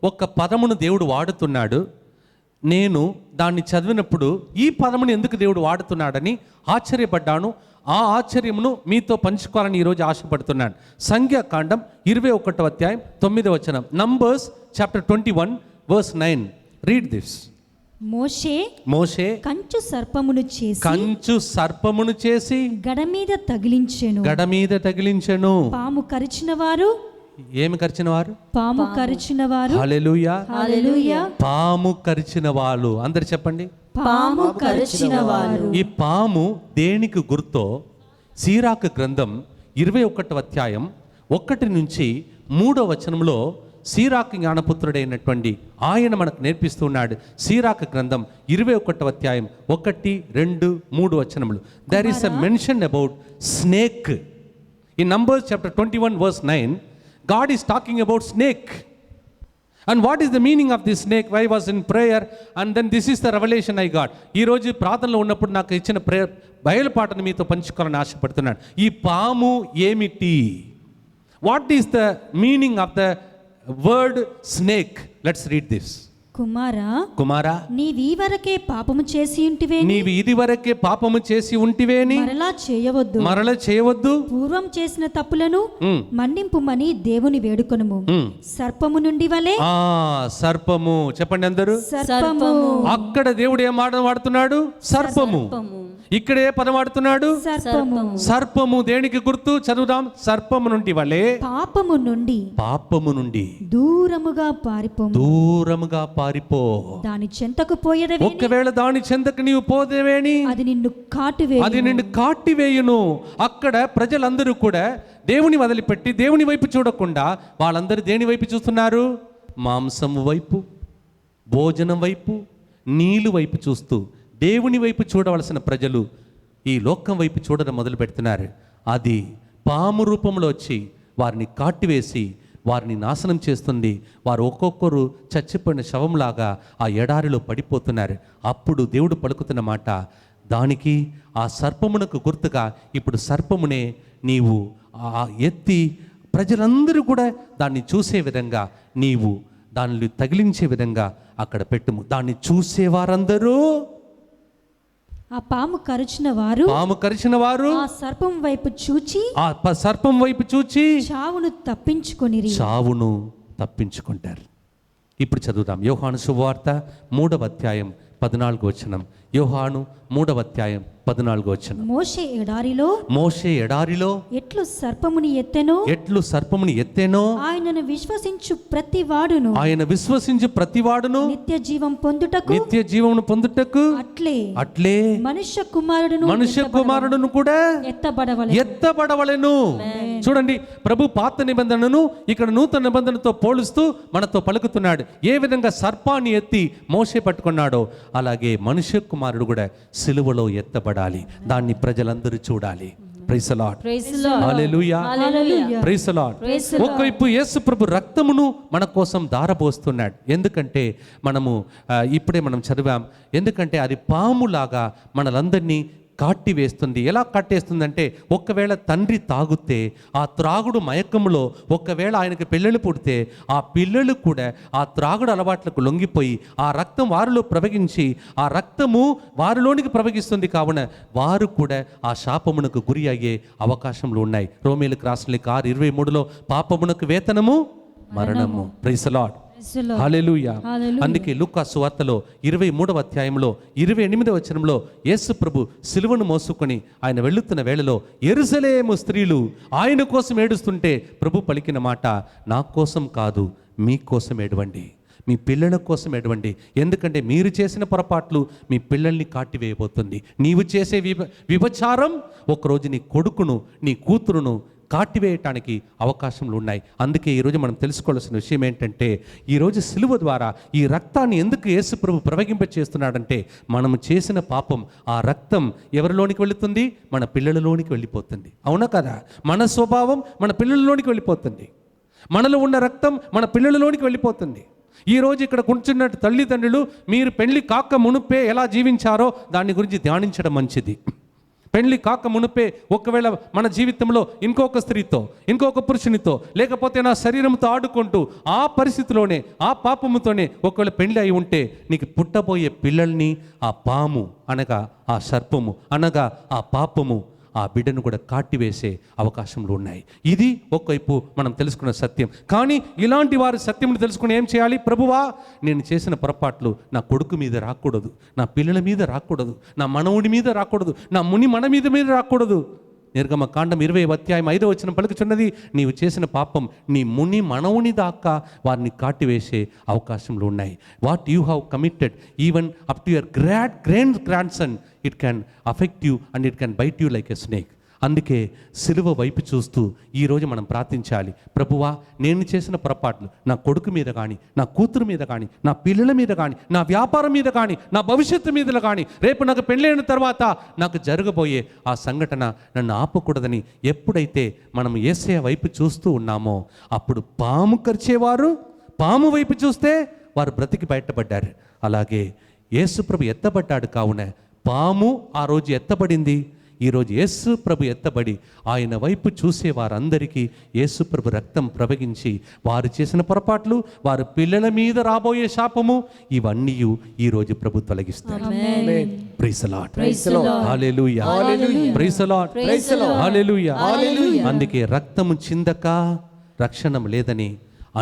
ఒక పదమును దేవుడు వాడుతున్నాడు. నేను దాన్ని చదివినప్పుడు ఈ పదమును ఎందుకు దేవుడు వాడుతున్నాడని ఆశ్చర్యపడ్డాను. ఆ ఆశ్చర్యమును మీతో పంచుకోవాలని ఈరోజు ఆశపడుతున్నాను. సంఖ్యాకాండం 21వ అధ్యాయం 9వ వచనం. Numbers chapter 21 verse 9. Read this. మోషే కంచు సర్పమును చేసి గడ మీద తగిలించెను. పాము కరిచిన వారు హల్లెలూయా. పాము కరిచిన వాళ్ళు అందరు చెప్పండి. పాము కరిచిన వారు. ఈ పాము దేనికి గుర్తో సీరాకు గ్రంథం 21వ అధ్యాయం 1 నుంచి 3వ వచనంలో సీరాకు జ్ఞానపుత్రుడైనటువంటి ఆయన మనకు నేర్పిస్తున్నాడు. సీరాకు గ్రంథం 21వ అధ్యాయం 1, 2, 3 వచనములు. There is a mention about snake in Numbers chapter 21 verse 9. God is talking about snake. And what is the meaning of this snake? I was in prayer and then this is the revelation I got. ఈ రోజు ప్రార్థనలో ఉన్నప్పుడు నాకు ఇచ్చిన prayer బయలుపాటను మీతో పంచుకోవాలని ఆశపడుతున్నాను. ఈ పాము ఏమిటి? What is the meaning of the word snake? Let's read this. కుమారా నీవు ఇదివరకే పాపము చేసి ఉంటివేని మరలా చేయవద్దు. పూర్వం చేసిన తప్పులను మన్నింపుమని దేవుని వేడుకొనుము. సర్పము నుండి వలె. సర్పము చెప్పండి అందరూ. అక్కడ దేవుడు ఏం మాట వాడుతున్నాడు? సర్పము. ఇక్కడ ఏ పదం వాడుతున్నాడు? సర్పము. దేనికి గుర్తు? చదువుదాం. సర్పము నుండి వలె పాపము నుండి దూరముగా పారిపో. దాని చెంతకు పోయేదవేని. ఒకవేళ దాని చెంతకు నీవు పోదేవేని అది నిన్ను కాటివేయును. అక్కడ ప్రజలందరూ కూడా దేవుని వదిలిపెట్టి దేవుని వైపు చూడకుండా వాళ్ళందరూ దేని వైపు చూస్తున్నారు? మాంసము వైపు, భోజనం వైపు, నీళ్ళు వైపు చూస్తూ దేవుని వైపు చూడవలసిన ప్రజలు ఈ లోకం వైపు చూడడం మొదలు పెడుతున్నారు. అది పాము రూపంలో వచ్చి వారిని కాటివేసి వారిని నాశనం చేస్తుంది. వారు ఒక్కొక్కరు చచ్చిపోయిన శవంలాగా ఆ ఎడారిలో పడిపోతున్నారు. అప్పుడు దేవుడు పలుకుతున్న మాట, దానికి ఆ సర్పమునకు గుర్తుగా ఇప్పుడు సర్పమునే నీవు ఎత్తి ప్రజలందరూ కూడా దాన్ని చూసే విధంగా నీవు దాన్ని తగిలించే విధంగా అక్కడ పెట్టుము. దాన్ని చూసేవారందరూ ఆ పాము కరిచిన వారు ఆ సర్పం వైపు చూచి చావును తప్పించుకుంటారు. ఇప్పుడు చదువుదాం. యోహాను శుభవార్త 3వ అధ్యాయం 14వ వచనం. యోహాను 3వ అధ్యాయం 14వ వచనం. మోషే ఎడారిలో ఎట్లు సర్పముని ఎత్తెనో ఆయనను విశ్వసించు ప్రతివాడును నిత్య జీవమును పొందుటకు అట్లే మనుష్య కుమారుడును కూడా ఎత్తబడవలెను. చూడండి, ప్రభు పాత నిబంధనను ఇక్కడ నూతన నిబంధనతో పోలుస్తూ మనతో పలుకుతున్నాడు. ఏ విధంగా సర్పాన్ని ఎత్తి మోషే పట్టుకున్నాడో అలాగే మనుష్య కుమారుడు కూడా సిలువలో ఎత్తబడాలి. దాన్ని ప్రజలందరూ చూడాలి. Praise the Lord. Hallelujah. Praise the Lord. ఒకవైపు యేసు ప్రభు రక్తమును మన కోసం ధారపోస్తున్నాడు. ఎందుకంటే ఇప్పుడే మనం చదివాం. ఎందుకంటే అది పాములాగా మనలందరినీ కాటివేస్తుంది. ఎలా కట్టేస్తుందంటే, ఒకవేళ తండ్రి తాగుతే ఆ త్రాగుడు మయకములో ఒకవేళ ఆయనకు పిల్లలు పుడితే ఆ పిల్లలు కూడా ఆ త్రాగుడు అలవాట్లకు లొంగిపోయి ఆ రక్తం వారిలో ప్రవహించి ఆ రక్తము వారిలోనికి ప్రవహిస్తుంది. కావున వారు కూడా ఆ శాపమునకు గురి అయ్యే అవకాశములు ఉన్నాయి. రోమీయులకు రాసిన లేఖ 6:23లో పాపమునకు వేతనము మరణము. Praise the Lord. హల్లెలూయా. అందుకే లూకా సువార్తలో 23వ అధ్యాయంలో 28వ వచనంలో యేసు ప్రభు సిలువను మోసుకొని ఆయన వెళ్తున్న వేళలో యెరూషలేము స్త్రీలు ఆయన కోసం ఏడుస్తుంటే ప్రభు పలికిన మాట, నా కోసం కాదు, మీ కోసం ఏడవండి, మీ పిల్లల కోసం ఏడవండి. ఎందుకంటే మీరు చేసిన పొరపాట్లు మీ పిల్లల్ని కాటివేయబోతుంది. నీవు చేసే విభచారం ఒకరోజు నీ కొడుకును నీ కూతురును కాటివేయటానికి అవకాశములు ఉన్నాయి. అందుకే ఈరోజు మనం తెలుసుకోవాల్సిన విషయం ఏంటంటే, ఈరోజు సిలువ ద్వారా ఈ రక్తాన్ని ఎందుకు యేసు ప్రభు ప్రవహింప చేస్తున్నాడంటే, మనం చేసిన పాపం ఆ రక్తం ఎవరిలోనికి వెళుతుంది? మన పిల్లలలోనికి వెళ్ళిపోతుంది. అవునా కదా? మన స్వభావం మన పిల్లలలోనికి వెళ్ళిపోతుంది. మనలో ఉన్న రక్తం మన పిల్లలలోనికి వెళ్ళిపోతుంది. ఈరోజు ఇక్కడ కూర్చున్న తల్లిదండ్రులు మీరు పెళ్లి కాక మునుపే ఎలా జీవించారో దాని గురించి ధ్యానించడం మంచిది. పెళ్లి కాక మునుపే ఒకవేళ మన జీవితంలో ఇంకొక స్త్రీతో, ఇంకొక పురుషునితో, లేకపోతే నా శరీరంతో ఆడుకుంటూ ఆ పరిస్థితిలోనే, ఆ పాపముతోనే ఒకవేళ పెళ్లి అయి ఉంటే, నీకు పుట్టబోయే పిల్లల్ని ఆ పాము అనగా ఆ సర్పము అనగా ఆ పాపము ఆ బిడ్డను కూడా కాటివేసే అవకాశంలో ఉన్నాయి. ఇది ఒకవైపు మనం తెలుసుకున్న సత్యం. కానీ ఇలాంటి వారి సత్యమును తెలుసుకుని ఏం చేయాలి? ప్రభువా, నేను చేసిన పొరపాట్లు నా కొడుకు మీద రాకూడదు, నా పిల్లల మీద రాకూడదు, నా మనవుడి మీద రాకూడదు, నా ముని మన మీద రాకూడదు. నిర్గమకాండం 20:5 పలుకుచున్నది, నీవు చేసిన పాపం నీ ముని మనవుని దాకా వారిని కాటివేసే అవకాశంలో ఉన్నాయి. What you have committed even up to your grand son, it can affect you and it can byte you like a snake. అందుకే సిలువ వైపు చూస్తూ ఈరోజు మనం ప్రార్థించాలి. ప్రభువా, నేను చేసిన పొరపాట్లు నా కొడుకు మీద కానీ, నా కూతురు మీద కానీ, నా పిల్లల మీద కానీ, నా వ్యాపారం మీద కానీ, నా భవిష్యత్తు మీద కానీ, రేపు నాకు పెళ్ళైన తర్వాత నాకు జరగబోయే ఆ సంఘటన నన్ను ఆపకూడదని ఎప్పుడైతే మనం యేసయ్య వైపు చూస్తూ ఉన్నామో, అప్పుడు పాము కరిచేవారు పాము వైపు చూస్తే వారు బ్రతికి బయటపడ్డారు. అలాగే యేసు ప్రభు ఎత్తబడ్డాడు. కావున పాము ఆ రోజు ఎత్తబడింది. ఈరోజు యేసు ప్రభు ఎత్తబడి ఆయన వైపు చూసే వారందరికీ యేసు ప్రభు రక్తం ప్రవహించి వారు చేసిన పొరపాట్లు, వారి పిల్లల మీద రాబోయే శాపము, ఇవన్నీ ఈరోజు ప్రభు తొలగిస్తారు. Praise the Lord, hallelujah, praise the Lord, hallelujah. అందుకే రక్తము చిందక రక్షణ లేదని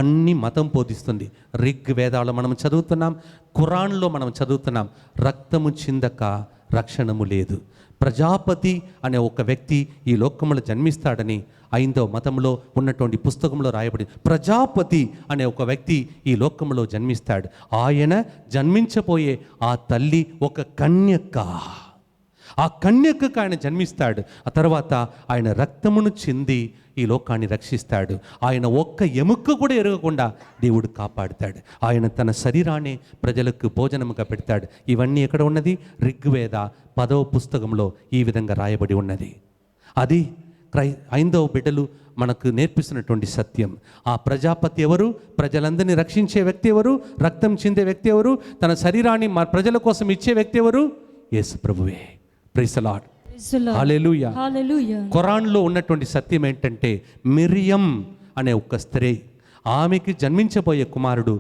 అన్ని మతం బోధిస్తుంది. రిగ్ వేదాలు మనం చదువుతున్నాం, ఖురాన్లో మనం చదువుతున్నాం, రక్తము చిందక రక్షణము లేదు. ప్రజాపతి అనే ఒక వ్యక్తి ఈ లోకంలో జన్మిస్తాడని ఐదవ మతంలో ఉన్నటువంటి పుస్తకంలో రాయబడి, ప్రజాపతి అనే ఒక వ్యక్తి ఈ లోకంలో జన్మిస్తాడు. ఆయన జన్మించబోయే ఆ తల్లి ఒక కన్యక. ఆ కన్యకకు ఆయన జన్మిస్తాడు. ఆ తర్వాత ఆయన రక్తమును చింది ఈ లోకాన్ని రక్షిస్తాడు. ఆయన ఒక్క ఎముక కూడా ఎరగకుండా దేవుడు కాపాడుతాడు. ఆయన తన శరీరాన్ని ప్రజలకు భోజనముగా పెడతాడు. ఇవన్నీ ఎక్కడ ఉన్నది? ఋగ్వేద 10వ పుస్తకంలో ఈ విధంగా రాయబడి ఉన్నది. అది ఐదవ బిడ్డలు మనకు నేర్పిస్తున్నటువంటి సత్యం. ఆ ప్రజాపతి ఎవరు? ప్రజలందరినీ రక్షించే వ్యక్తి ఎవరు? రక్తం చిందే వ్యక్తి ఎవరు? తన శరీరాన్ని మా ప్రజల కోసం ఇచ్చే వ్యక్తి ఎవరు? యేసు ప్రభువే. ప్రైజ్ ది లార్డ్, హల్లెలూయా. ఖురాన్లో ఉన్నటువంటి సత్యం ఏంటంటే, మిరియం అనే ఒక స్త్రీ, ఆమెకి జన్మించబోయే కుమారుడు,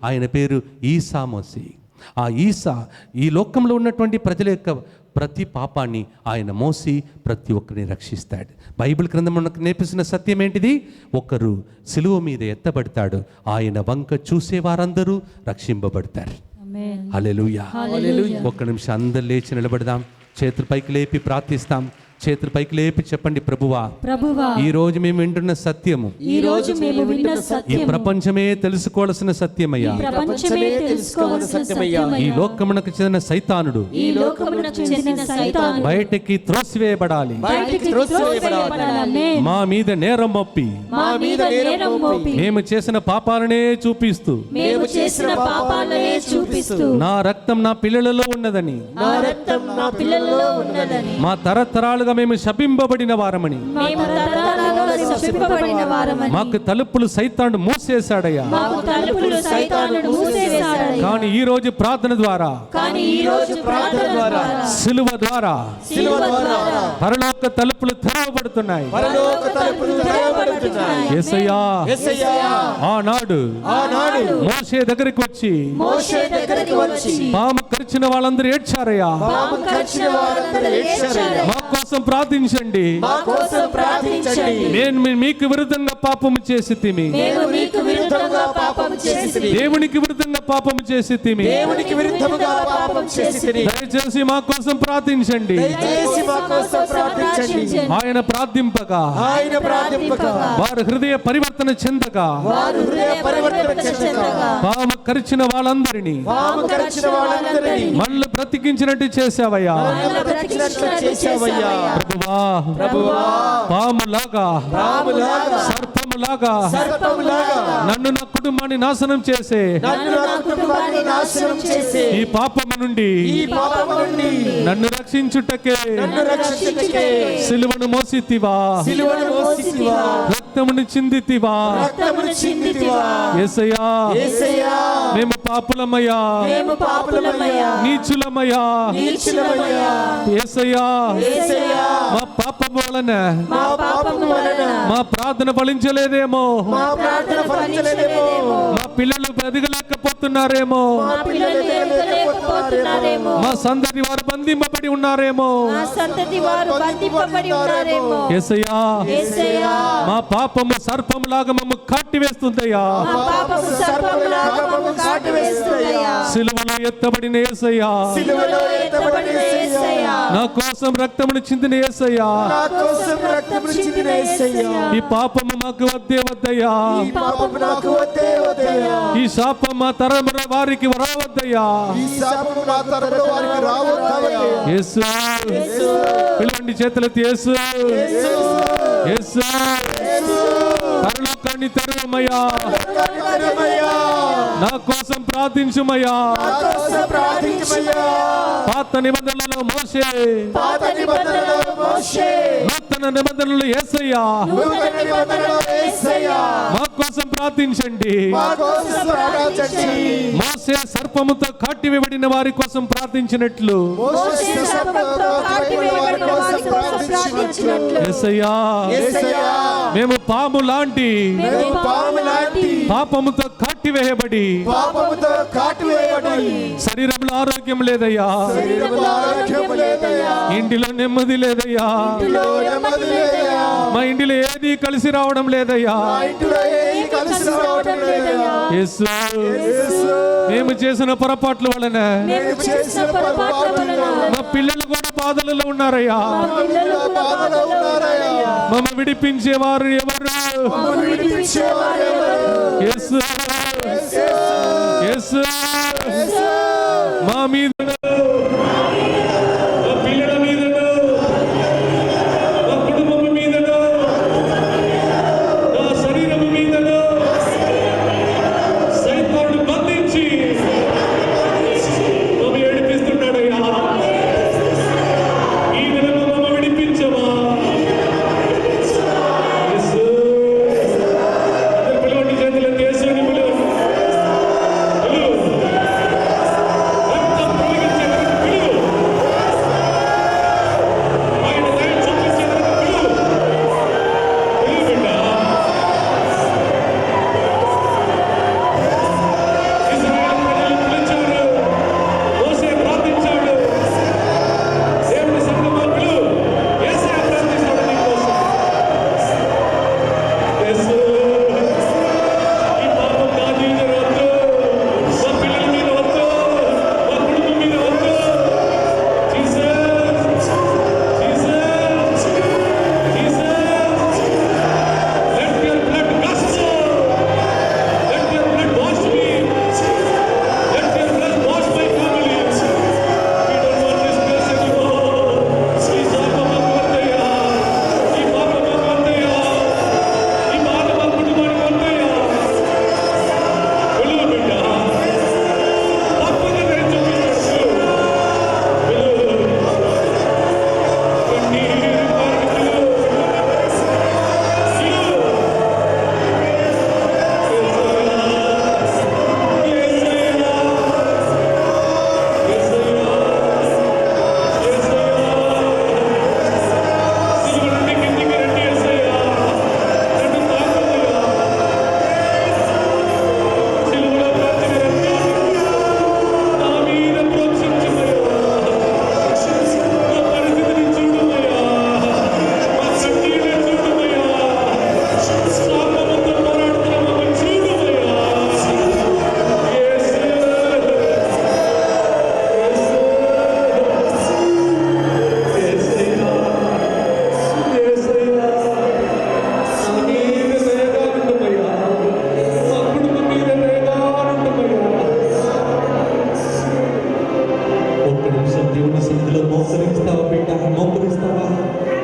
ఆయన పేరు ఈసా మసీహ్. ఆ ఈసా ఈ లోకంలో ఉన్నటువంటి ప్రజల యొక్క ప్రతి పాపాన్ని ఆయన మోసి ప్రతి ఒక్కరిని రక్షిస్తాడు. బైబిల్ గ్రంథం మనకు నేర్పిస్తున్న సత్యం ఏంటిది? ఒకరు సిలువ మీద ఎత్తబడతాడు, ఆయన వంక చూసే వారందరూ రక్షింపబడతారు. హల్లెలూయా. ఒక్క నిమిషం అందరు లేచి నిలబడదాం, చేతులు పైకి లేపి ప్రార్థిస్తాం. చేతులు పైకి లేపి చెప్పండి, ప్రభువా, ఈ రోజు మేము వింటున్న సత్యము, ఈ ప్రపంచమే తెలుసుకోవాల్సిన సత్యమయ్యా. ఈ లోకమునకు చెందిన సైతానుడు బయటికి త్రోసివేయబడాలి. మా మీద నేరం మోపి మేము చేసిన పాపాలనే చూపిస్తూ నా రక్తం నా పిల్లలలో ఉన్నదని, మా తరతరాలుగా మేము శపింపబడిన వారమని, మాకు తలుపులు సైతాను మూసేశాడయ్యా. కానీ ఈ రోజు ప్రార్థన ద్వారా, సిలువ ద్వారా పరలోక తలుపులు తెరవబడుతున్నాయి. యేసయ్యా ఆనాడు మోషే దగ్గరికి వచ్చి పాము కరిచిన వాళ్ళందరూ ఏడ్చారయ్యా. మా కోసం ప్రార్థించండి. నేను మీకు విరుద్ధంగా పాపము చేసి తిమి, దేవునికి విరుద్ధంగా పాపము చేసి తిమి. దయచేసి మా కోసం ప్రార్థించండి. ఆయన ప్రార్థింపగా వారు హృదయ పరివర్తన చెందగా పాము కరిచిన వాళ్ళందరినీ మళ్ళీ బ్రతికించినట్టు చేసావయ్యా. ప్రభువా, పాములాగా సర్పములాగా నన్ను నా కుటుంబాన్ని నాశనం చేసే ఈ పాపము నుండి నన్ను రక్షించుటకే సిలువను మోసితివా, రక్తమును చిందితివా యేసయ్యా మేము పాపులమయ్యా నీచులమయ్యా యేసయ్యా మా పాపం వలన మా ప్రార్థన ఫలించలేదేమో మా పిల్లలు ఎదగలేకపోతున్నారేమో మా సంతతి వారు బంధింపబడి ఉన్నారేమో యేసయ్యా మా పాపము సర్పములాగా మమ్ము కట్టివేస్తుందయ్యా సిలువలో ఎత్తబడిన యేసయ్యా నా కోసం రక్తమును చిందిన యేసయ్యా ఈ పాపము మాకు వద్దే వద్దయ్యా ఈ శాపం మా తరముల వారికి రావద్దయ్యా యేసు పిలవండి చేతులెత్తి యేసు యేసు పరలోకాన్ని తెరవమయ్యా నా కోసం ప్రార్థించుమయ్యా పాత నిబంధనలలో మోషే నూతన నిబంధనలు యేసయ్యా మా కోసం ప్రార్థించండి మోషే సర్పముతో కట్టివేయబడిన వారి కోసం ప్రార్థించినట్లు యేసయ్యా మేము పాము లాంటి పాపముతో కట్టివేయబడి శరీరంలో ఆరోగ్యం లేదయ్యా ఇంటిలో నెమ్మది లేదయ్యా మా ఇంటిలో ఏది కలిసి రావడం లేదయ్యా యేసు మేము చేసిన పొరపాట్ల వలన మా పిల్లలు కూడా బాధలలో ఉన్నారయ్యా మమ్మ విడిపించేవారు ఎవరు యేసు యేసు మా మీద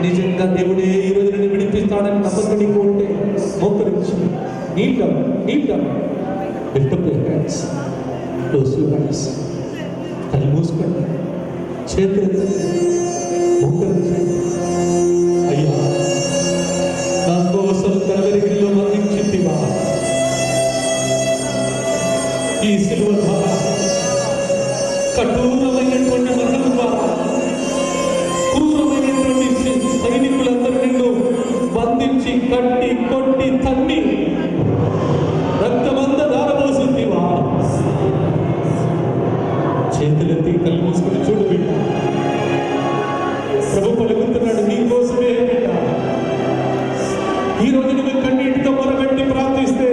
నిజంగా దేవుడే ఈ రోజు నిన్ను విడిపిస్తాడని నమ్మకం నీకు ఉంటే మోకరించి నీట్ lift up your hands, close your eyes, కళ్ళు మూసుకోండి, చేతులు మోకరించి. అయ్యా నా కోసం కలవరి హింసించి కట్టి కొట్టి తన్ని రక్తమంతా దారబోసిందివా. చేతులెత్తి కళ్ళు మూసుకుని చూడు బిడ్డ, ప్రభు పలుకుతున్నాడు నీ కోసమే బిడ్డ. ఈ రోజు నువ్వు కన్నీటితో మొరబెట్టి ప్రార్థిస్తే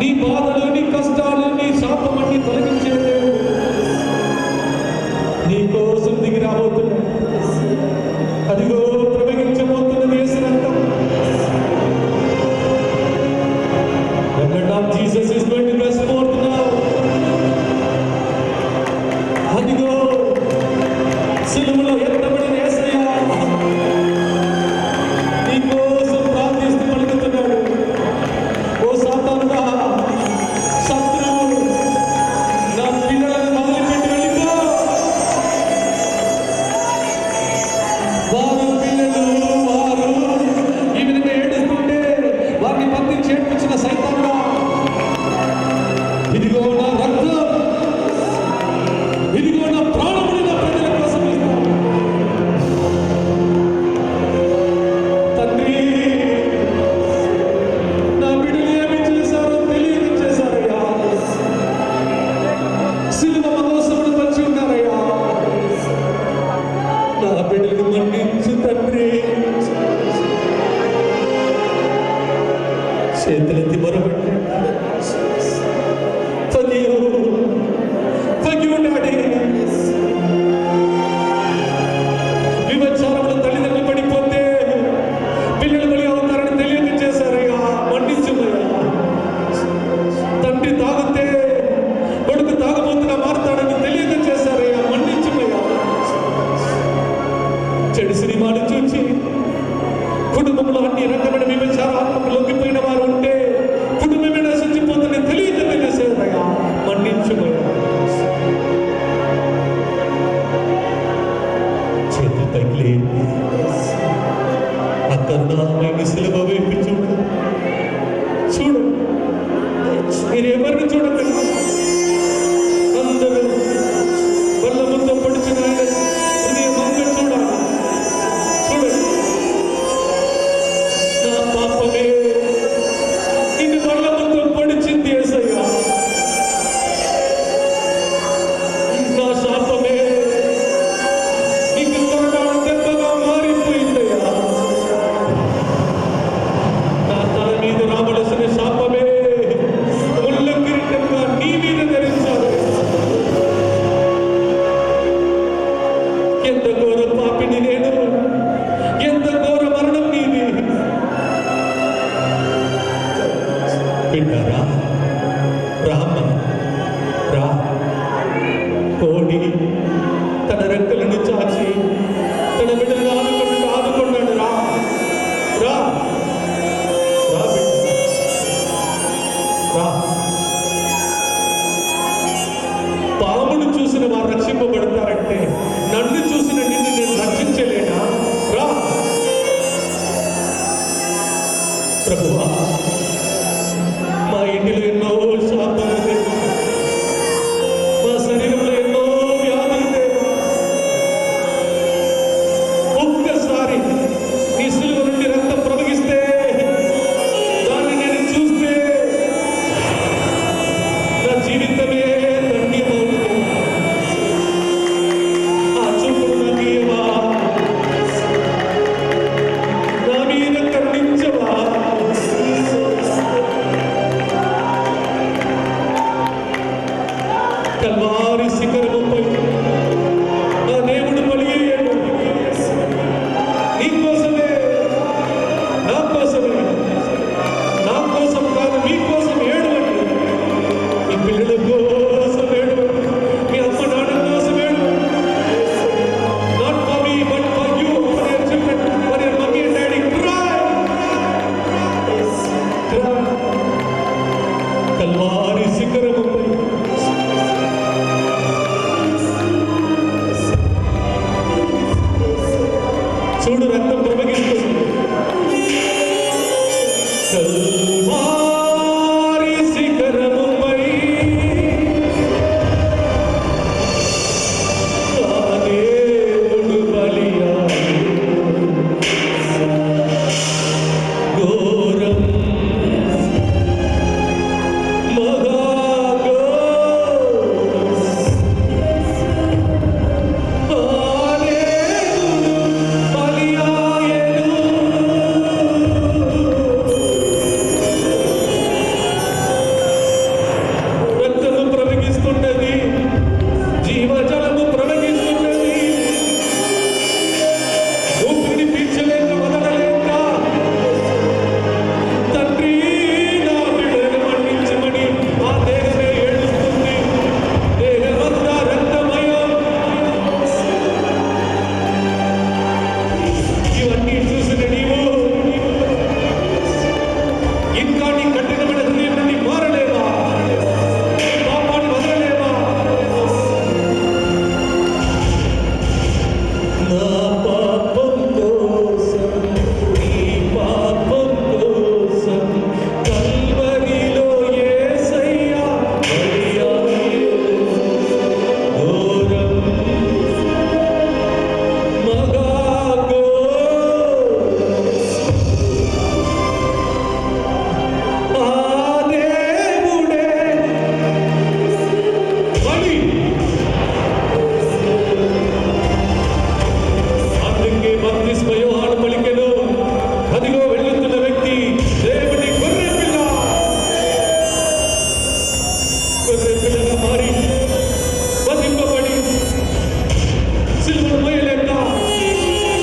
నీ బాధలు, నీ కష్టాలు, నీ శాపమన్నీ తొలగించే దేవుడు నీ కోసం దిగి రాబోతున్నాడు. అదిగో ప్రవహించబోతున్నది యేసు రక్తం. The blood of Jesus is going to burst forth now. అదిగో సిలువలో ఎత్తబడిన యేసయ్య నీ కోసం ప్రార్థిస్తూ పలుకుతున్నాడు. ఓ సాతానుడా, శత్రువు నా పిల్లలను వదిలిపెట్టి వెళ్ళిపో. వారు పిల్లలు వారు ఈ విధంగా ఏడుస్తుంటే వారిని బంధించి ఏడ్పించిన సైతానుడా, ఇదిగో నా రక్తం, ఇదిగో నా ప్రాణముని నా ప్రజల కోసం ఇస్తాను. తండ్రి, నా బిడ్డలు ఏమి చేశారో తెలియచేశారయ్యా. సిలువ మహోత్సవుడు వచ్చి ఉన్నారయ్యా. నా బిడ్డలు మన్నించు తండ్రి. చేతులెత్తి మొరబెట్టి వివచారంలో తల్లిదండ్రులు పడిపోతే పిల్లలు బలి అవుతారని తెలియజేశారయ్యా. మన్నించుమయ్యా. తండ్రి తాగితే కొడుకు తాగబోతున్నా మారుతాడని తెలియజేశారయ్యా. మన్నించుమయ్యా. చెడు సినిమాలు చూచి కుటుంబంలో అన్ని రకమైన విభచారాత్మకు లొంగిపోయిన వారు ఉంటే కుటుంబమే నశించిపోతుందని తెలియజేశారయ్యా. మన్నించుమయ్యా. చేతులు తగిలి ఆ కరుణామయుని సిలువ వైపు చూడు. చూడు, మీరెవరిని చూడకండి. అందరూ వల్ల ముందు పొడిచిన ఆయన హృదయం అందరూ చూడాలి. చూడండి, నా పాపమే నిన్ను వల్ల ముందు పొడిచింది యేసయ్యా. నా శాపమే నీకు కొరడాల దెబ్బగా మారిపోయిందయ్యా. నా తల మీద రావలసిన శాపమే ముళ్ళ కిరీటంగా నీ మీద ధరించారు. ఎంత ఘోర పాపిని నేను, ఎంత ఘోర మరణం నీది. బిడ్డారా, రామ్మ రా. కోడి తన రెక్కలను చాచి తన బిడ్డలను ఆదుకున్నాడు. రా రా రా బిడ్డ, రా. పామును చూసిన వారు రక్షింపబడతారంటే నన్ను చూసిన నిన్ను నేను రక్షించలేనా? రా ప్రభువా. మా ఇంటిలో ఎన్నో శాపాలు దేవా, మా శరీరంలో ఎన్నో వ్యాధులు దేవా. ఒక్కసారి నీ సిలువ నుండి రక్తం ప్రవహిస్తే దాన్ని నేను చూస్తే నా జీవితమే ధన్యమవుతుంది. ఆ చూపును నాకు ఇవ్వవా? నా మీద కరుణించవా? కల్వారి శిఖరముపై ఆ దేవుడు బలి అయ్యాడు. నీ కోసమే, నా కోసమే. నా కోసం కాదు, మీ కోసం ఏడవండి. మీ పిల్లల కోసం ఏడవండి. మీ అమ్మ నాన్న కోసం ఏడవండి. Not for me, but for you, for your children, for your mommy and daddy. Cry. Cry. Calvary శిఖరముపై చూడు, రక్తం ప్రవహిస్తుంది. కల్వారి శిఖరముపై ఆ దేవుడు బలియాడు. బప్తిస్మ యోహాను పలికెను, అదిగో వెళ్ళుతున్న వ్యక్తి దేవుని గొర్రె పిల్ల. గొర్రె పిల్లగా మారి వధింపబడి సిలువను మోయలేక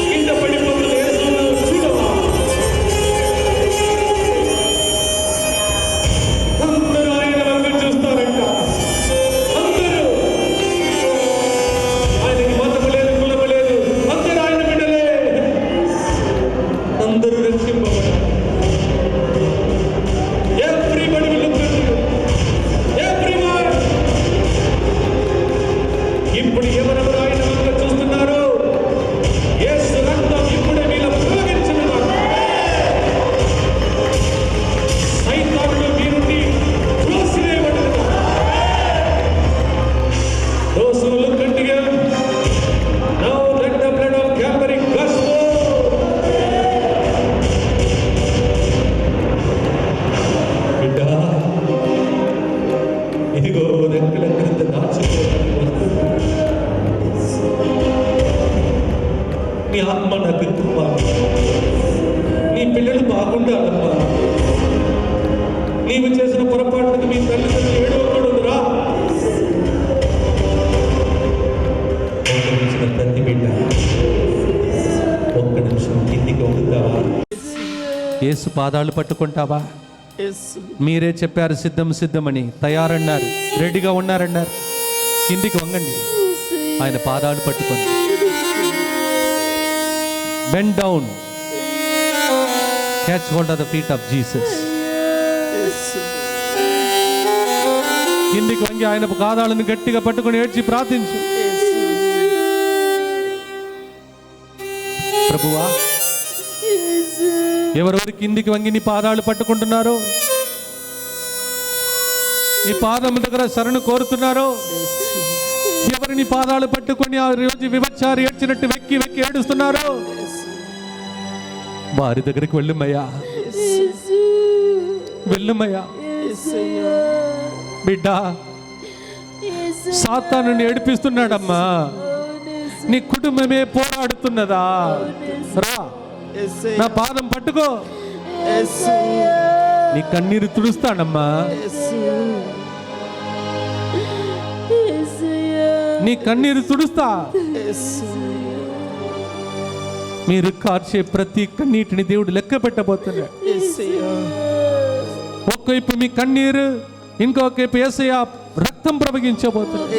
కింద పడిపోతున్న యేసును చూడవా? అందరూ ఆయన వంక చూస్తారంట. అందరూ, ఆయనకి మతము లేదు, కులము లేదు, అందరూ ఆయన బిడ్డలే. అందరూ రక్షింపబడాలి. Everybody will look at you. Everyone. ఇప్పుడు ఎవరెవరు ఆయన వంక చూస్తున్నారు? యేసు రక్తం ఇప్పుడే వీళ్ళ తొలగించనున్నాడు. సైతానుడు మీ నుండి త్రోసివేయబడును. Those who look unto him, now let the blood of Calvary gush forth. బిడ్డ, ఇదిగో రెక్కల క్రింద దాచుకోవడానికి వస్తున్నాడు. నీ ఆత్మ నాకు ఇవ్వమ్మా. నీ పిల్లలు బాగుండాలమ్మా. నీవు చేసిన పొరపాటుకు మీ తల్లిదండ్రులు ఏడవకూడదురా. మోకరించిన ప్రతి బిడ్డ ఒక్క నిమిషం కిందికి వంగుతావా? యేసు పాదాలు పట్టుకుంటావా? మీరే చెప్పారు సిద్ధం సిద్ధమని, తయారన్నారు, రెడీగా ఉన్నారన్నారు. కిందికి వంగండి, ఆయన పాదాలు పట్టుకోండి. Bend down, catch hold of the feet of Jesus. కిందికి వంగి ఆయన పాదాలను గట్టిగా పట్టుకొని ఏడ్చి ప్రార్థించు. ప్రభువా, ఎవరెవరు కిందికి వంగి నీ పాదాలు పట్టుకుంటున్నారో, నీ పాదం దగ్గర శరణు కోరుతున్నారో, ఎవరు నీ పాదాలు పట్టుకొని ఆ రోజు వివచ్చారు ఏడ్చినట్టు వెక్కి వెక్కి ఏడుస్తున్నారో, వారి దగ్గరికి వెళ్ళుమయ్యా, వెళ్ళుమయ్యా. బిడ్డ, సాతాను ఏడిపిస్తున్నాడమ్మా. నీ కుటుంబమే పోరాడుతున్నదా? రా, నా పాదం పట్టుకో, నీ కన్నీరు తుడుస్తానమ్మా. నీ కన్నీరు తుడుస్తా. మీరు కార్చే ప్రతి కన్నీటిని దేవుడు లెక్క పెట్టబోతున్నాడు. ఒక్కవైపు మీ కన్నీరు, ఇంకొక వైపు యేసయ్య రక్తం ప్రవహించబోతున్నాడు.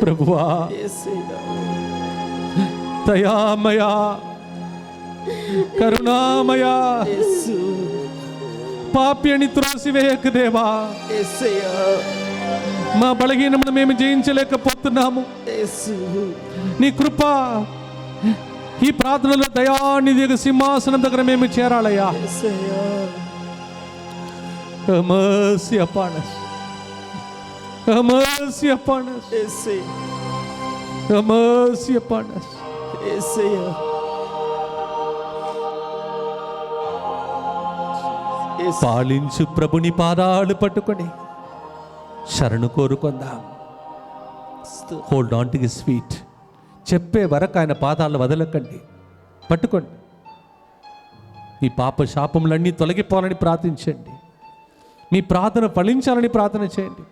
ప్రభువా, దయామయా, కరుణామయా, పాపి అని త్రోసివేయక దేవా. మా బలహీనమును మేము జయించలేకపోతున్నాము. నీ కృప ఈ ప్రార్థనలో దయానిధి సింహాసనం దగ్గర మేము చేరాలయ్యా. Mercy upon us. Mercy upon us. Mercy upon us. పాలించు ప్రభుని పాదాలు పట్టుకొని శరణు కోరుకుందాం. Hold on to his feet. చెప్పే వరకు ఆయన పాదాలు వదలకండి, పట్టుకోండి. ఈ పాప శాపములన్నీ తొలగిపోవాలని ప్రార్థించండి. మీ ప్రార్థన ఫలించాలని ప్రార్థన చేయండి.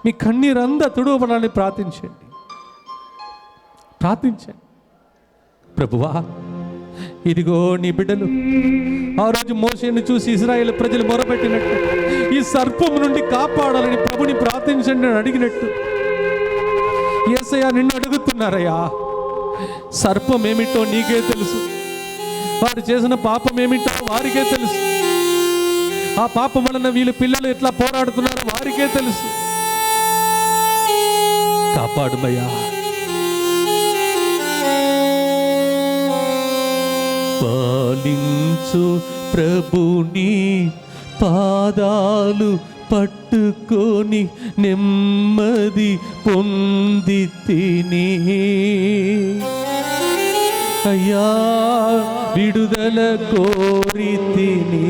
మీ కన్నీరంతా తుడవబడాలని ప్రార్థించండి. ప్రార్థించండి. ప్రభువా, ఇదిగో నీ బిడ్డలు ఆ రోజు మోషేను చూసి ఇశ్రాయేలు ప్రజలు మొరపెట్టినట్టు ఈ సర్పం నుండి కాపాడాలని ప్రభుని ప్రార్థించండి అని అడిగినట్టు యేసయ్య నిన్ను అడుగుతున్నారయ్యా. సర్పం ఏమిటో నీకే తెలుసు, వారు చేసిన పాపం ఏమిటో వారికే తెలుసు. ఆ పాపం వలన వీళ్ళ పిల్లలు ఎట్లా పోరాడుతున్నారో వారికే తెలుసు. కాపాడుమయ్యా. పాలించు ప్రభుని పాదాలు పట్టుకొని నెమ్మది పొంది తిని అయ్యా విడుదల కోరి తిని.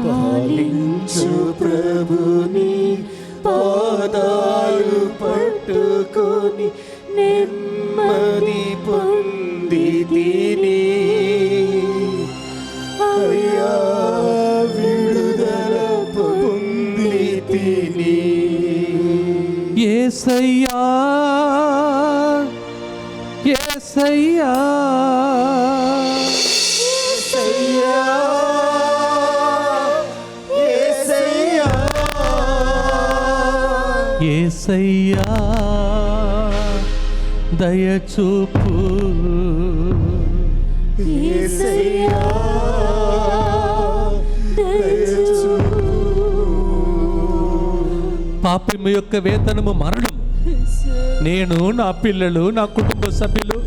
పాలించు ప్రభుని పాదాలు ముట్టుకొని నెమ్మది పొందితిని. అయ్యా విడుదల పొందితిని. యేసయ్యా యేసయ్యా యేసయ్యా దయచూపు. యేసయ్యా దయచూపు. పాపము యొక్క వేతనము మరణం. నేను, నా పిల్లలు, నా కుటుంబ సభ్యులు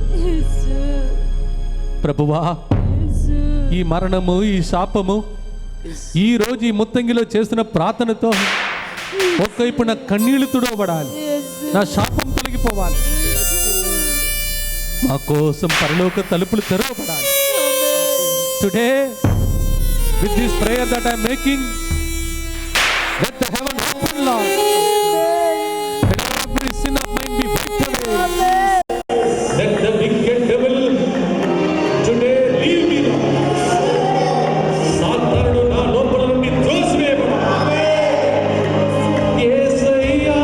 ప్రభువా, ఈ మరణము, ఈ శాపము ఈ రోజు ఈ ముత్తంగిలో చేస్తున్న ప్రార్థనతో ఒక్కవైపు నా కన్నీళ్లు తుడవబడాలి, నా శాపం తొలగిపోవాలి, మా కోసం పరలోక తలుపులు తెరవబడాలి. Today with this prayer that I am making, let the heaven open, Lord. Let every sin of mine be wiped away. Let the wicked devil today leave me, Lord. సాతానుడు నా లోపల నుండి త్రోసివేయబడాలి. యేసయ్యా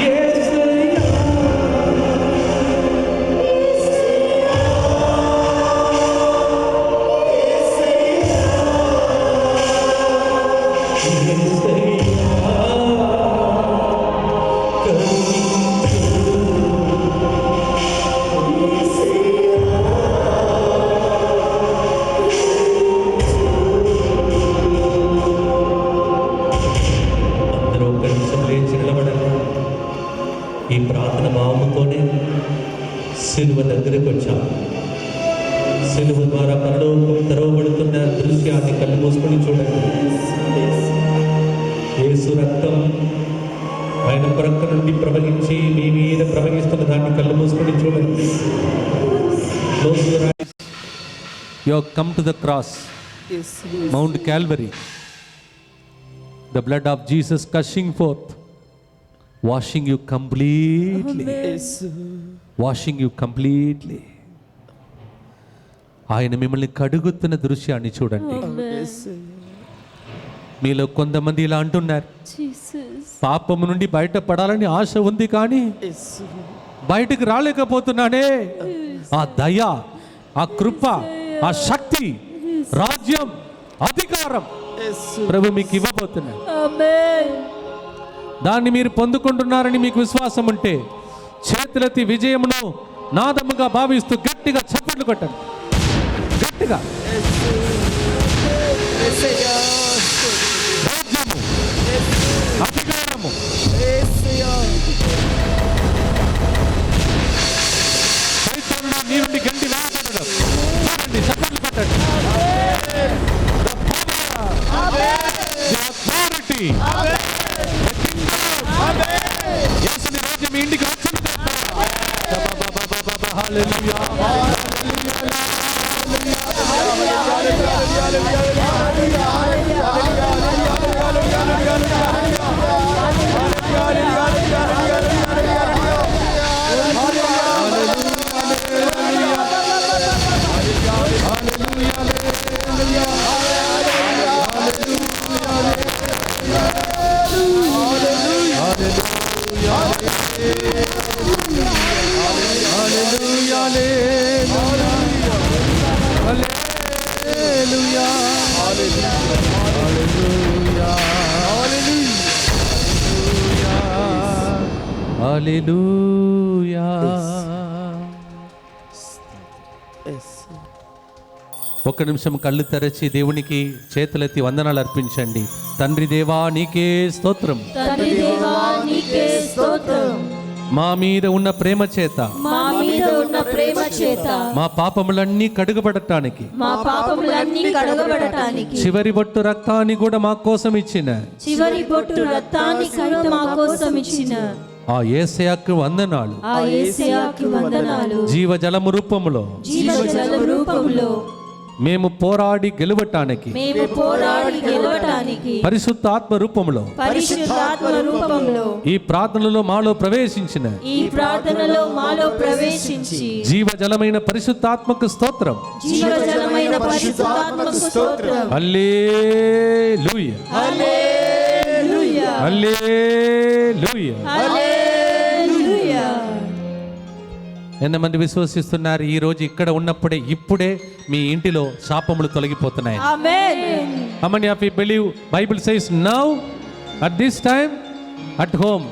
యేసయ్యా ఈ ప్రార్థన భావముతోనే సిలువ దగ్గరకు వచ్చాం. సిలువ ద్వారా పరలోకం తెరవబడుతున్న దృశ్యాన్ని కళ్ళు మూసుకొని చూడండి. యేసు రక్తం ఆయన ప్రక్క నుండి ప్రవహించి మీ మీద ప్రవహిస్తున్న దాన్ని కళ్ళు మూసుకొని చూడండి. You have come to the cross, Mount Calvary. The blood of Jesus gushing forth, washing you completely. Washing you completely. ఆయన మిమ్మల్ని కడుగుతున్న దృశ్యాన్ని చూడండి. మీలో కొంతమంది ఇలా అంటున్నారు, పాపము నుండి బయటపడాలని ఆశ ఉంది కానీ బయటకు రాలేకపోతున్నానే. ఆ దయ, ఆ కృప, ఆ శక్తి, రాజ్యం, అధికారం ప్రభు మీకు ఇవ్వబోతున్నారు. దాన్ని మీరు పొందుకుంటున్నారని మీకు విశ్వాసం ఉంటే చేతులెత్తి విజయమును నాదముగా భావిస్తూ గట్టిగా చప్పట్లు కొట్టండి. గట్టిగా అధికారము, సైతానుడు నీ నుండి గండి వేయబడడం. చూడండి, చప్పట్లు కొట్టండి. యేసుని రాజ్యం మీ ఇంటికి వచ్చింది. హల్లెలూయా. ఒక్క నిమిషం కళ్ళు తెరచి దేవునికి చేతులెత్తి వందనాలు అర్పించండి. తండ్రి దేవా నీకే స్తోత్రం. మా మీద ఉన్న ప్రేమ చేత మా పాపములన్నీ కడుగబడటానికి చివరి బొట్టు రక్తాన్ని కూడా మా కోసం ఇచ్చిన ఆ యేసయ్యకు వందనాలు. జీవజలము రూపములో మేము పోరాడి గెలవటానికి పరిశుద్ధాత్మ రూపంలో ఈ ప్రార్థనలో మాలో ప్రవేశించి జీవజలమైన పరిశుద్ధాత్మకు స్తోత్రం. హల్లెలూయా, హల్లెలూయా. ఎంతమంది విశ్వసిస్తున్నారు ఈ రోజు ఇక్కడ ఉన్నప్పుడే ఇప్పుడే మీ ఇంటిలో శాపములు తొలగిపోతున్నాయి? How many of you believe Bible says now at this time at home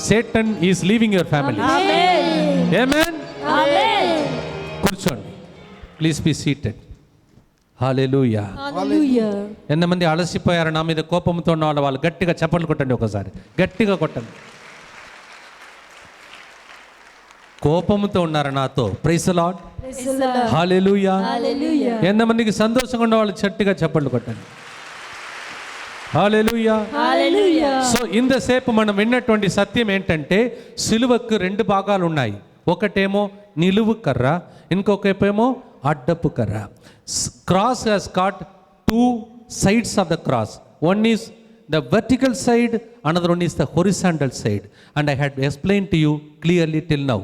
Satan is leaving your family? Amen. కూర్చోండి, ప్లీజ్ బి సీటెడ్. హల్లెలూయా. ఎంతమంది అలసిపోయారు నా మీద కోపంతో ఉన్న వాళ్ళు గట్టిగా చప్పట్లు కొట్టండి, ఒకసారి గట్టిగా కొట్టండి. కోపంతో ఉన్నారు నాతో? ప్రైజ్ ది లార్డ్, హల్లెలూయా. ఎంతమందికి సంతోషంగా ఉన్న వాళ్ళు గట్టిగా చప్పట్లు కొట్టండి. హల్లెలూయా. సో ఇంతసేపు మనం విన్నటువంటి సత్యం ఏంటంటే సిలువకు రెండు భాగాలు ఉన్నాయి. ఒకటేమో నిలువు కర్ర, ఇంకొకేమో అడ్డపు కర్ర. Cross has got two sides of the cross. One is the vertical side, another one is the horizontal side, and I had explained to you clearly till now.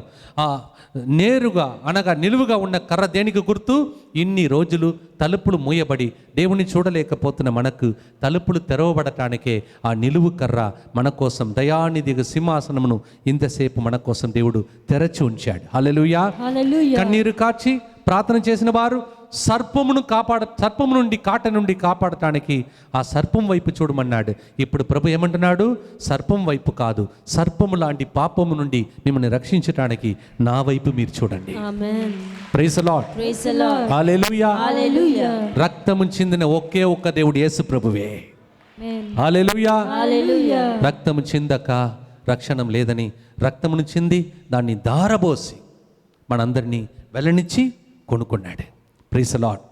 నేరుగా అనగా నిలువుగా ఉన్న కర్ర దేనికి గుర్తు? ఇన్ని రోజులు తలుపులు మూయబడి దేవుని చూడలేకపోతున్న మనకు తలుపులు తెరవబడటానికే ఆ నిలువు కర్ర మన కోసం దయానిధిగా సింహాసనమును ఇంతసేపు మన కోసం దేవుడు తెరచి ఉంచాడు. హల్లెలూయా. కన్నీరు కార్చి ప్రార్థన చేసిన వారు సర్పము నుండి కాట నుండి కాపాడటానికి ఆ సర్పం వైపు చూడమన్నాడు. ఇప్పుడు ప్రభు ఏమంటున్నాడు? సర్పం వైపు కాదు, సర్పము లాంటి పాపము నుండి మిమ్మల్ని రక్షించడానికి నా వైపు మీరు చూడండి. ప్రైజ్ ది లార్డ్, హల్లెలూయా. రక్తము చిందిన ఒకే ఒక్క దేవుడు యేసు ప్రభువే. హల్లెలూయా. రక్తము చిందక రక్షణ లేదని రక్తమును చింది దాన్ని దారబోసి మనందరినీ వెల్లనిచ్చి కొనుక్కున్నాడు. Praise the Lord.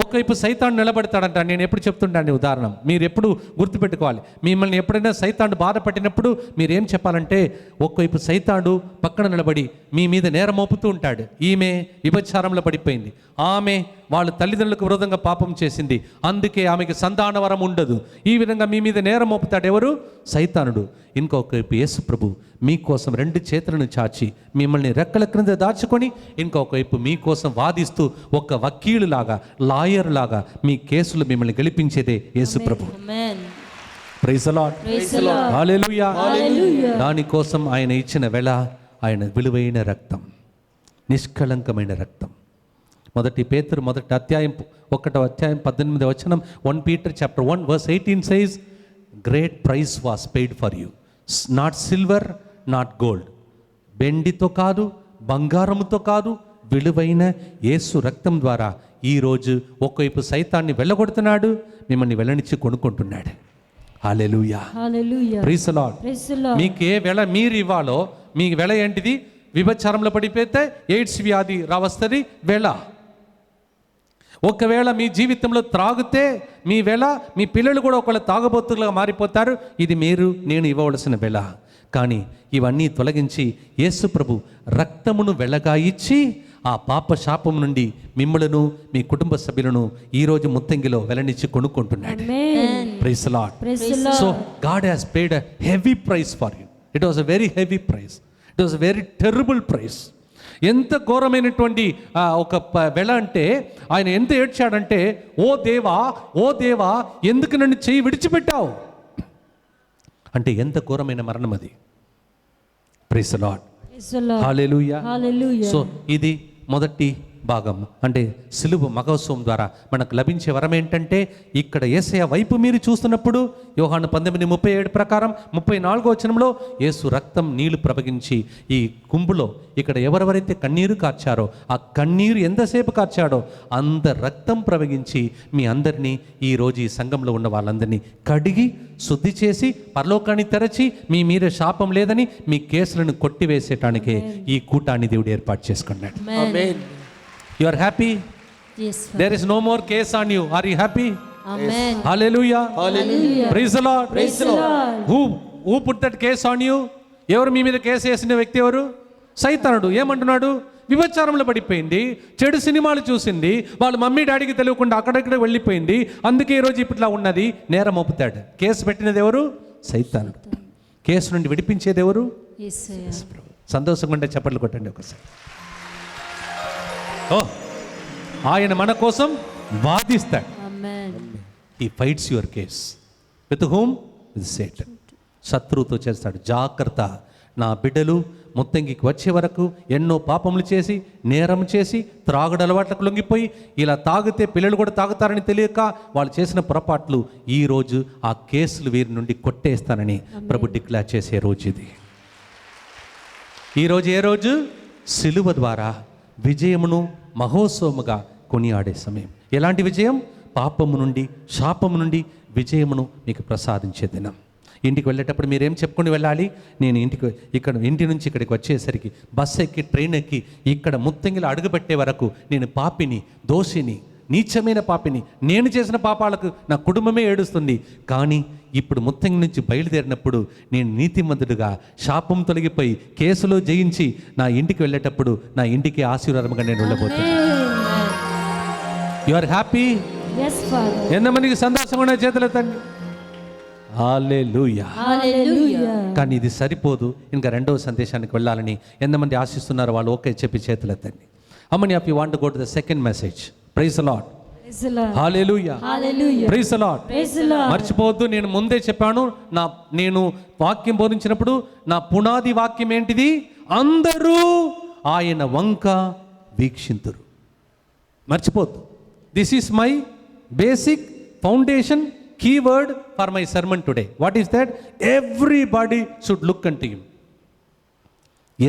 ఒకవైపు సైతాను నిలబడతాడంట. నేను ఎప్పుడు చెప్తుంటాను ఉదాహరణ, మీరు ఎప్పుడు గుర్తుపెట్టుకోవాలి. మిమ్మల్ని ఎప్పుడైనా సైతాను బాధ పట్టినప్పుడు మీరేం చెప్పాలంటే, ఒకవైపు సైతాను పక్కన నిలబడి మీ మీద నేరం మోపుతూ ఉంటాడు. ఈమె విభచారంలో పడిపోయింది, ఆమె వాళ్ళ తల్లిదండ్రులకు విరోధంగా పాపం చేసింది, అందుకే ఆమెకి సంతాన వరం ఉండదు. ఈ విధంగా మీ మీద నేరం మోపుతాడు ఎవరు? సైతానుడు. ఇంకొక వైపు యేసు ప్రభు మీకోసం రెండు చేతులను చాచి మిమ్మల్ని రెక్కల క్రింద దాచుకొని ఇంకొక వైపు మీకోసం వాదిస్తూ ఒక వకీలు లాగా, లాయర్ లాగా మీ కేసులు మిమ్మల్ని గెలిపించేదే యేసు ప్రభు. ప్రైజ్ ది లార్డ్, హల్లెలూయా. దానికోసం ఆయన ఇచ్చిన వెల ఆయన విలువైన రక్తం, నిష్కళంకమైన రక్తం. మొదటి పేతురు 1వ అధ్యాయం 18వ వచనం, 1 Peter chapter 1 verse 18 says, great price was paid for you, not silver, not gold. బెండితో కాదు, బంగారముతో కాదు, విలువైన యేసు రక్తం ద్వారా ఈరోజు ఒకవైపు సైతాన్ని వెళ్ళగొడుతున్నాడు, మిమ్మల్ని వెళ్ళనిచ్చి కొనుక్కుంటున్నాడు. హల్లెలూయా, ప్రైజ్ ది లార్డ్. మీకు ఏ వెల మీరు ఇవ్వాలో మీ వెల ఏంటిది? విభచారంలో పడిపోతే ఎయిడ్స్ వ్యాధి రావస్తుంది వెల. ఒకవేళ మీ జీవితంలో త్రాగితే మీ వెల, మీ పిల్లలు కూడా ఒకవేళ తాగబోతులుగా మారిపోతారు. ఇది నేను ఇవ్వవలసిన వెల. కానీ ఇవన్నీ తొలగించి యేసు ప్రభు రక్తమును వెలగా ఇచ్చి ఆ పాప శాపం నుండి మిమ్మలను మీ కుటుంబ సభ్యులను ఈరోజు ముత్తంగిలో వెలనిచ్చి కొనుక్కుంటున్నాడు. Praise the Lord. So God has paid a heavy price for you. It was a very heavy price. It was a very terrible price. ఎంత ఘోరమైనటువంటి ఒక వెల అంటే ఆయన ఎంత ఏడ్చాడంటే, ఓ దేవా, ఓ దేవా, ఎందుకు నన్ను చెయ్యి విడిచిపెట్టావు అంటే ఎంత ఘోరమైన మరణం అది. Praise the Lord, hallelujah. So ఇది మొదటి భాగం, అంటే సిలువ మహోత్సవం ద్వారా మనకు లభించే వరం ఏంటంటే, ఇక్కడ యేసయ్య వైపు మీరు చూస్తున్నప్పుడు యోహాను 19:37 ప్రకారం 34వ వచనంలో యేసు రక్తం నీళ్లు ప్రవహించి ఈ కుంభులో ఇక్కడ ఎవరెవరైతే కన్నీరు కార్చారో ఆ కన్నీరు ఎంతసేపు కార్చాడో అంత రక్తం ప్రవహించి మీ అందరినీ ఈరోజు ఈ సంఘంలో ఉన్న వాళ్ళందరినీ కడిగి శుద్ధి చేసి పరలోకాన్ని తెరచి మీ మీద శాపం లేదని మీ కేసులను కొట్టివేసేటానికే ఈ కూటాన్ని దేవుడు ఏర్పాటు చేసుకున్నాడు. You are happy? Yes, Father. There is no more case on you. Are you happy? Amen. Hallelujah. Hallelujah. Praise the Lord. Praise the Lord. Who put that case on you? ఎవరు మీ మీద కేసు వేసిన వ్యక్తి ఎవరు? సైతానుడు. ఏమంటున్నాడు? విభచారంలో పడిపోయింది, చెడు సినిమాలు చూసింది, వాళ్ళ మమ్మీ డాడీకి తెలియకుండా అక్కడక్కడ వెళ్ళిపోయింది. అందుకే ఈరోజు ఇట్లా ఉన్నది. నేరం మోపుతాడు. కేసు పెట్టినది ఎవరు? సైతానుడు. కేసు నుండి విడిపించేది ఎవరు? యేసయ్యా. సంతోషంగా ఉంటే చప్పట్లు కొట్టండి ఒకసారి. ఓ, ఆయన మన కోసం వాదిస్తాడు. Amen. He fights your case. With whom? With Satan. శత్రువుతో చేస్తాడు. జాగ్రత్త, నా బిడ్డలు ముత్తంగికి వచ్చే వరకు ఎన్నో పాపములు చేసి, నేరం చేసి, త్రాగుడు అలవాట్లకు లొంగిపోయి, ఇలా తాగితే పిల్లలు కూడా తాగుతారని తెలియక వాళ్ళు చేసిన పొరపాట్లు, ఈరోజు ఆ కేసులు వీరి నుండి కొట్టేస్తానని ప్రభు డిక్లేర్ చేసే రోజు ఇది. ఈరోజు ఏ రోజు? సిలువ ద్వారా విజయమును మహోత్సవముగా కొనియాడే సమయం. ఎలాంటి విజయం? పాపము నుండి, శాపము నుండి విజయమును మీకు ప్రసాదించే దినం. ఇంటికి వెళ్ళేటప్పుడు మీరేం చెప్పుకొని వెళ్ళాలి? నేను ఇంటి నుంచి ఇక్కడికి వచ్చేసరికి బస్సు ఎక్కి, ట్రైన్ ఎక్కి, ఇక్కడ ముత్తంగిలో అడుగుపెట్టే వరకు నేను పాపిని, దోషిని, నీచమైన పాపిని, నేను చేసిన పాపాలకు నా కుటుంబమే ఏడుస్తుంది. కానీ ఇప్పుడు ముత్తంగి నుంచి బయలుదేరినప్పుడు నేను నీతిమంతుడుగా, శాపం తొలగిపోయి, కేసులో జయించి నా ఇంటికి వెళ్ళేటప్పుడు నా ఇంటికి ఆశీర్వాదముగా నేను వెళ్ళబోతున్నాను. You are happy? Yes, Father. ఎంతమందికి సంతోషంగా ఉన్న చేతులెత్తండి. హల్లెలూయా. Hallelujah. కానీ ఇది సరిపోదు, ఇంకా రెండవ సందేశానికి వెళ్ళాలని ఎంతమంది ఆశిస్తున్నారు వాళ్ళు ఓకే చెప్పి చేతులెత్తండి. How many of you want to go to the second message? Praise the Lord. Praise the Lord. Hallelujah. Hallelujah. Praise the Lord. Praise the Lord. మర్చిపోవద్దు, నేను ముందే చెప్పాను, నేను వాక్యం బోధించినప్పుడు నా పునాది వాక్యం ఏంటిది? అందరూ ఆయన వంక వీక్షింతురు. మర్చిపోద్దు. This is my basic foundation keyword for my sermon today. What is that? Everybody should look unto him.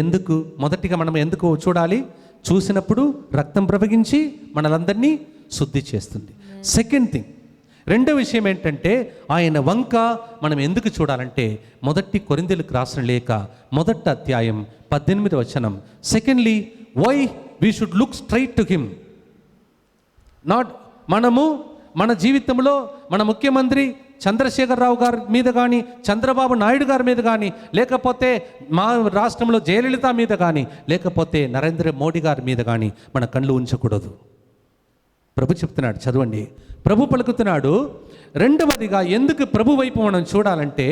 ఎందుకు? మొదటిగా మనం ఎందుకు చూడాలి? చూసినప్పుడు రక్తం ప్రవహించి మనలందరినీ శుద్ధి చేస్తుంది. సెకండ్ థింగ్, రెండో విషయం ఏంటంటే ఆయన వంక మనం ఎందుకు చూడాలంటే మొదటి కొరింథీయులకు రాసిన లేఖ 1వ అధ్యాయం 18వ వచనం. Secondly, why we should look straight to him. Not మనము మన జీవితంలో మన ముఖ్యమంత్రి చంద్రశేఖరరావు గారి మీద కానీ, చంద్రబాబు నాయుడు గారి మీద కానీ, లేకపోతే మా రాష్ట్రంలో జయలలిత మీద కానీ, లేకపోతే నరేంద్ర మోడీ గారి మీద కానీ మన కళ్ళు ఉంచకూడదు. ప్రభు చెప్తున్నాడు, చదవండి. ప్రభు పలుకుతున్నాడు, రెండవదిగా ఎందుకు ప్రభు వైపు మనం చూడాలంటే,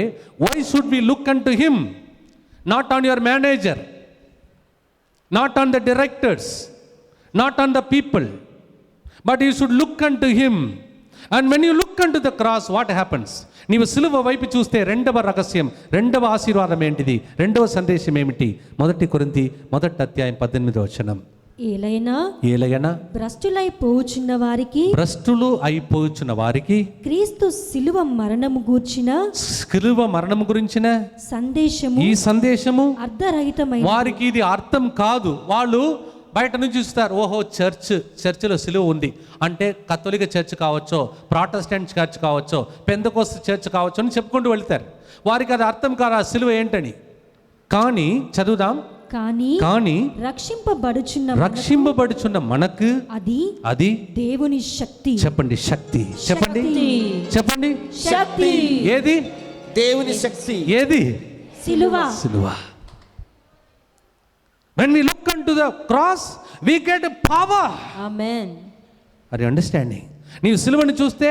why should we look unto him, not on your manager, not on the directors, not on the people, but you should look unto him. And when you look unto the cross, what happens? నీవు సిలువ వైపు చూస్తే రెండవ రహస్యం, రెండవ ఆశీర్వాదం ఏంటిది? రెండవ సందేశం ఏమిటి? 1 కొరింథీ 1వ అధ్యాయం 18వ వచనం. ఏలయనా భ్రష్టులు అయిపోచున్న వారికి క్రీస్తు సిలువ మరణము గురించిన ఈ సందేశము అర్థరహితమైన వారికి ఇది అర్థం కాదు. వాళ్ళు బయట నుంచి చూస్తారు, ఓహో చర్చిలో సిలువ ఉంది అంటే కథోలిక చర్చ్ కావచ్చో, ప్రాటెస్టెంట్ చర్చ్ కావచ్చో, పెంతెకోస్తు చర్చ్ కావచ్చు అని చెప్పుకుంటూ వెళ్తారు. వారికి అది అర్థం కాదు ఆ సిలువ ఏంటని. కానీ చదువుదాం, కానీ రక్షింపబడుచున్న మనకు అది దేవుని శక్తి. చెప్పండి, శక్తి. చెప్పండి శక్తి. ఏది? దేవుని శక్తి. ఏది? సిలువ. When we look unto the cross, we get power. Amen. Are you understanding? నీవు సిలువను చూస్తే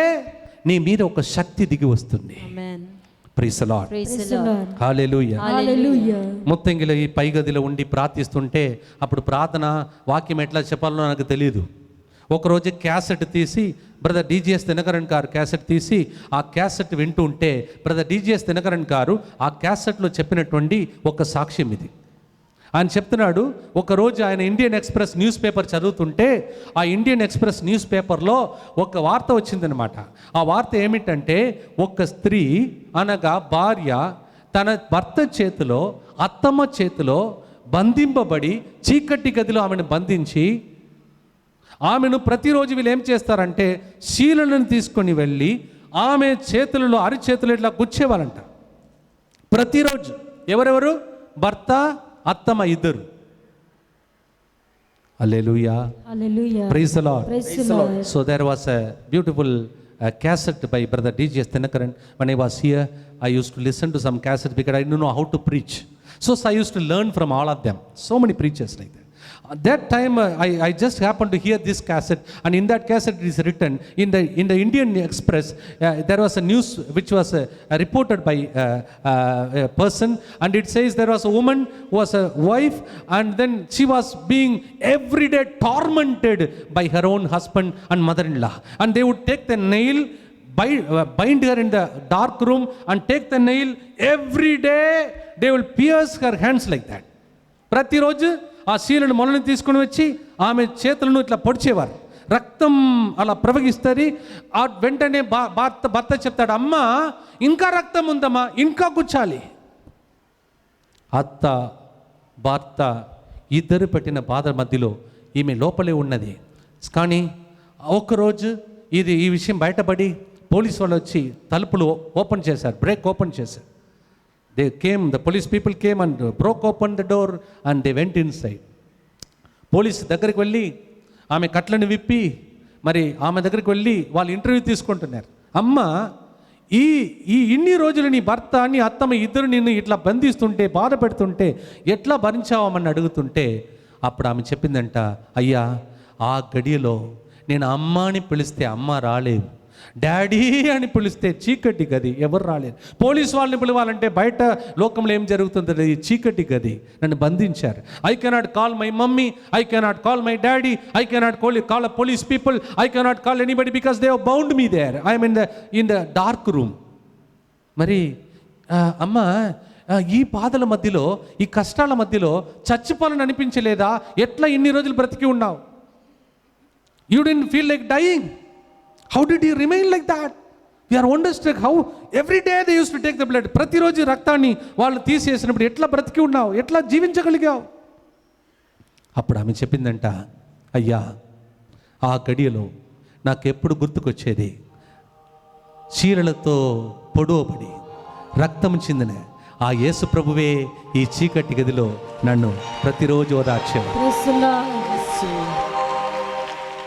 నీ మీద ఒక శక్తి దిగి వస్తుంది. Amen. Praise the Lord. Praise the Lord. Hallelujah. Hallelujah. ముత్తంగిలో ఈ పై గదిలో ఉండి ప్రార్థిస్తుంటే అప్పుడు ప్రార్థన వాక్యం ఎట్లా చెప్పాలో నాకు తెలియదు. ఒకరోజు క్యాసెట్ తీసి బ్రదర్ డిజిఎస్ దినకరన్ గారు క్యాసెట్ తీసి ఆ క్యాసెట్ వింటూ ఉంటే బ్రదర్ డిజిఎస్ దినకరన్ గారు ఆ క్యాసెట్లో చెప్పినటువంటి ఒక సాక్ష్యం ఇది. ఆయన చెప్తున్నాడు, ఒకరోజు ఆయన ఇండియన్ ఎక్స్ప్రెస్ న్యూస్ పేపర్ చదువుతుంటే ఆ ఇండియన్ ఎక్స్ప్రెస్ న్యూస్ పేపర్లో ఒక వార్త వచ్చిందనమాట. ఆ వార్త ఏమిటంటే, ఒక స్త్రీ అనగా భార్య తన భర్త చేతిలో, అత్తమ్మ చేతిలో బంధింపబడి చీకటి గదిలో ఆమెను బంధించి ఆమెను ప్రతిరోజు వీళ్ళు ఏం చేస్తారంటే శీలను తీసుకొని వెళ్ళి ఆమె చేతులలో అరిచేతులు ఇట్లా గుచ్చేవాళ్ళంట ప్రతిరోజు. ఎవరెవరు? భర్త, అత్తమ్మ ఇద్దరు. Hallelujah. Praise the Lord. So there was a beautiful cassette by brother DGS Thinakaran. When I was here, I used to listen to some cassettes because I didn't know how to preach. So I used to learn from all of them. So many preachers like that. That time I just happened to hear this cassette, and in that cassette it is written in the Indian Express, there was a news which was reported by a person, and it says there was a woman who was a wife, and then she was being every day tormented by her own husband and mother-in-law, and they would take the nail, bind her in the dark room and take the nail. Every day they will pierce her hands like that. ప్రతిరోజు ఆ శీలను మొలను తీసుకుని వచ్చి ఆమె చేతులను ఇట్లా పొడిచేవారు, రక్తం అలా ప్రవహిస్తుంది. ఆ వెంటనే భర్త చెప్తాడు, అమ్మా ఇంకా రక్తం ఉందమ్మా, ఇంకా గుచ్చాలి. అత్త భర్త ఇద్దరు పెట్టిన బాధ మధ్యలో ఈమె లోపలే ఉన్నది. కానీ ఒకరోజు ఈ విషయం బయటపడి పోలీసు వాళ్ళు వచ్చి తలుపులు ఓపెన్ చేశారు, బ్రేక్ ఓపెన్ చేశారు. The police people came and broke open the door and they went inside. Police దగ్గరికి వెళ్ళి ఆమె కట్లను విప్పి మరి ఆమె దగ్గరికి వెళ్ళి వాళ్ళు ఇంటర్వ్యూ తీసుకుంటున్నారు. అమ్మ, ఈ ఇన్ని రోజులు నీ భర్త నీ అత్తమ్మ ఇద్దరు నిన్ను ఇట్లా బంధిస్తుంటే బాధ పెడుతుంటే ఎట్లా భరించావమని అడుగుతుంటే అప్పుడు ఆమె చెప్పిందంట, అయ్యా ఆ గడియలో నేను అమ్మ అని పిలిస్తే అమ్మ రాలేదు, డాడీ అని పిలిస్తే చీకటి గది, ఎవరు రాలేదు. పోలీసు వాళ్ళని పిలవాలంటే బయట లోకంలో ఏం జరుగుతుందో ఈ చీకటి గది, నన్ను బంధించారు. I cannot call my mummy, I cannot call my daddy, I cannot call police people, I cannot call anybody because they have bound me there, I'm in the dark room. మరి అమ్మ, ఈ బాధల మధ్యలో ఈ కష్టాల మధ్యలో చచ్చిపోవాలని అనిపించలేదా? ఎట్లా ఇన్ని రోజులు బ్రతికి ఉన్నావు? You didn't feel like dying? How did you remain like that? We are wonderstruck how every day they used to take the blood. ప్రతిరోజు రక్తాన్ని వాళ్ళు తీసేసినప్పుడు ఎట్లా బ్రతికి ఉన్నావు, ఎట్లా జీవించగలిగావు? అప్పుడు ఆమె చెప్పిందంట, అయ్యా ఆ గడియలో నాకెప్పుడు గుర్తుకొచ్చేది, చీరలతో పొడవబడి రక్తం చిందిన ఆ యేసు ప్రభువే ఈ చీకటి గదిలో నన్ను ప్రతిరోజు ఓదార్చేవాడు.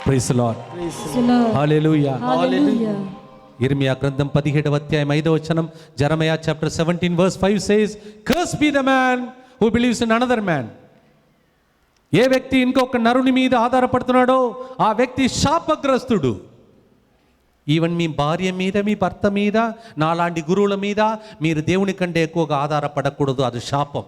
Praise the Lord. Hallelujah. Hallelujah. ఇర్మియా గ్రంథం 17వ అధ్యాయం 5వ వచనం, జెరమయా chapter 17 verse 5 says, curse be the man who believes in another man. ఏ వ్యక్తి ఇంకొక నరుని మీద ఆధారపడుతున్నాడో ఆ వ్యక్తి శాపగ్రస్తుడు. ఈవెన్ మీ భార్య మీద, మీ భర్త మీద, నాలాంటి గురువుల మీద మీరు దేవుని కంటే ఎక్కువగా ఆధారపడకూడదు, అది శాపం.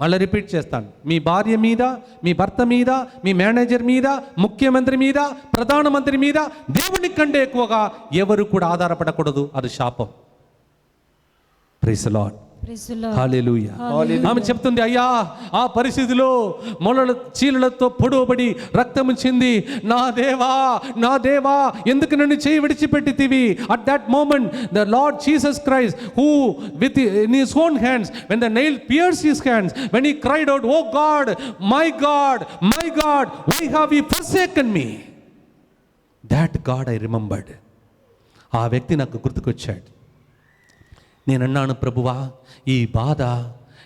మళ్ళీ రిపీట్ చేస్తాను, మీ భార్య మీద, మీ భర్త మీద, మీ మేనేజర్ మీద, ముఖ్యమంత్రి మీద, ప్రధానమంత్రి మీద దేవుని కంటే ఎక్కువగా ఎవరు కూడా ఆధారపడకూడదు, అది శాపం. Praise the Lord. హల్లెలూయా. ఆమె చెప్తుంది, అయ్యా ఆ పరిస్థితిలో మొలల చీలలతో పొడవబడి రక్తము చింది, నా దేవా నా దేవా ఎందుకు నన్ను చేయి విడిచిపెట్టితివి? At that moment the Lord Jesus Christ who with in his own hands when the nail pierced his hands, when he cried out, oh God, my God, why have you forsaken me? That God I remembered. ఆ వ్యక్తి నాకు గుర్తుకొచ్చాడు. నేను అన్నాను, ప్రభువా ఈ బాధ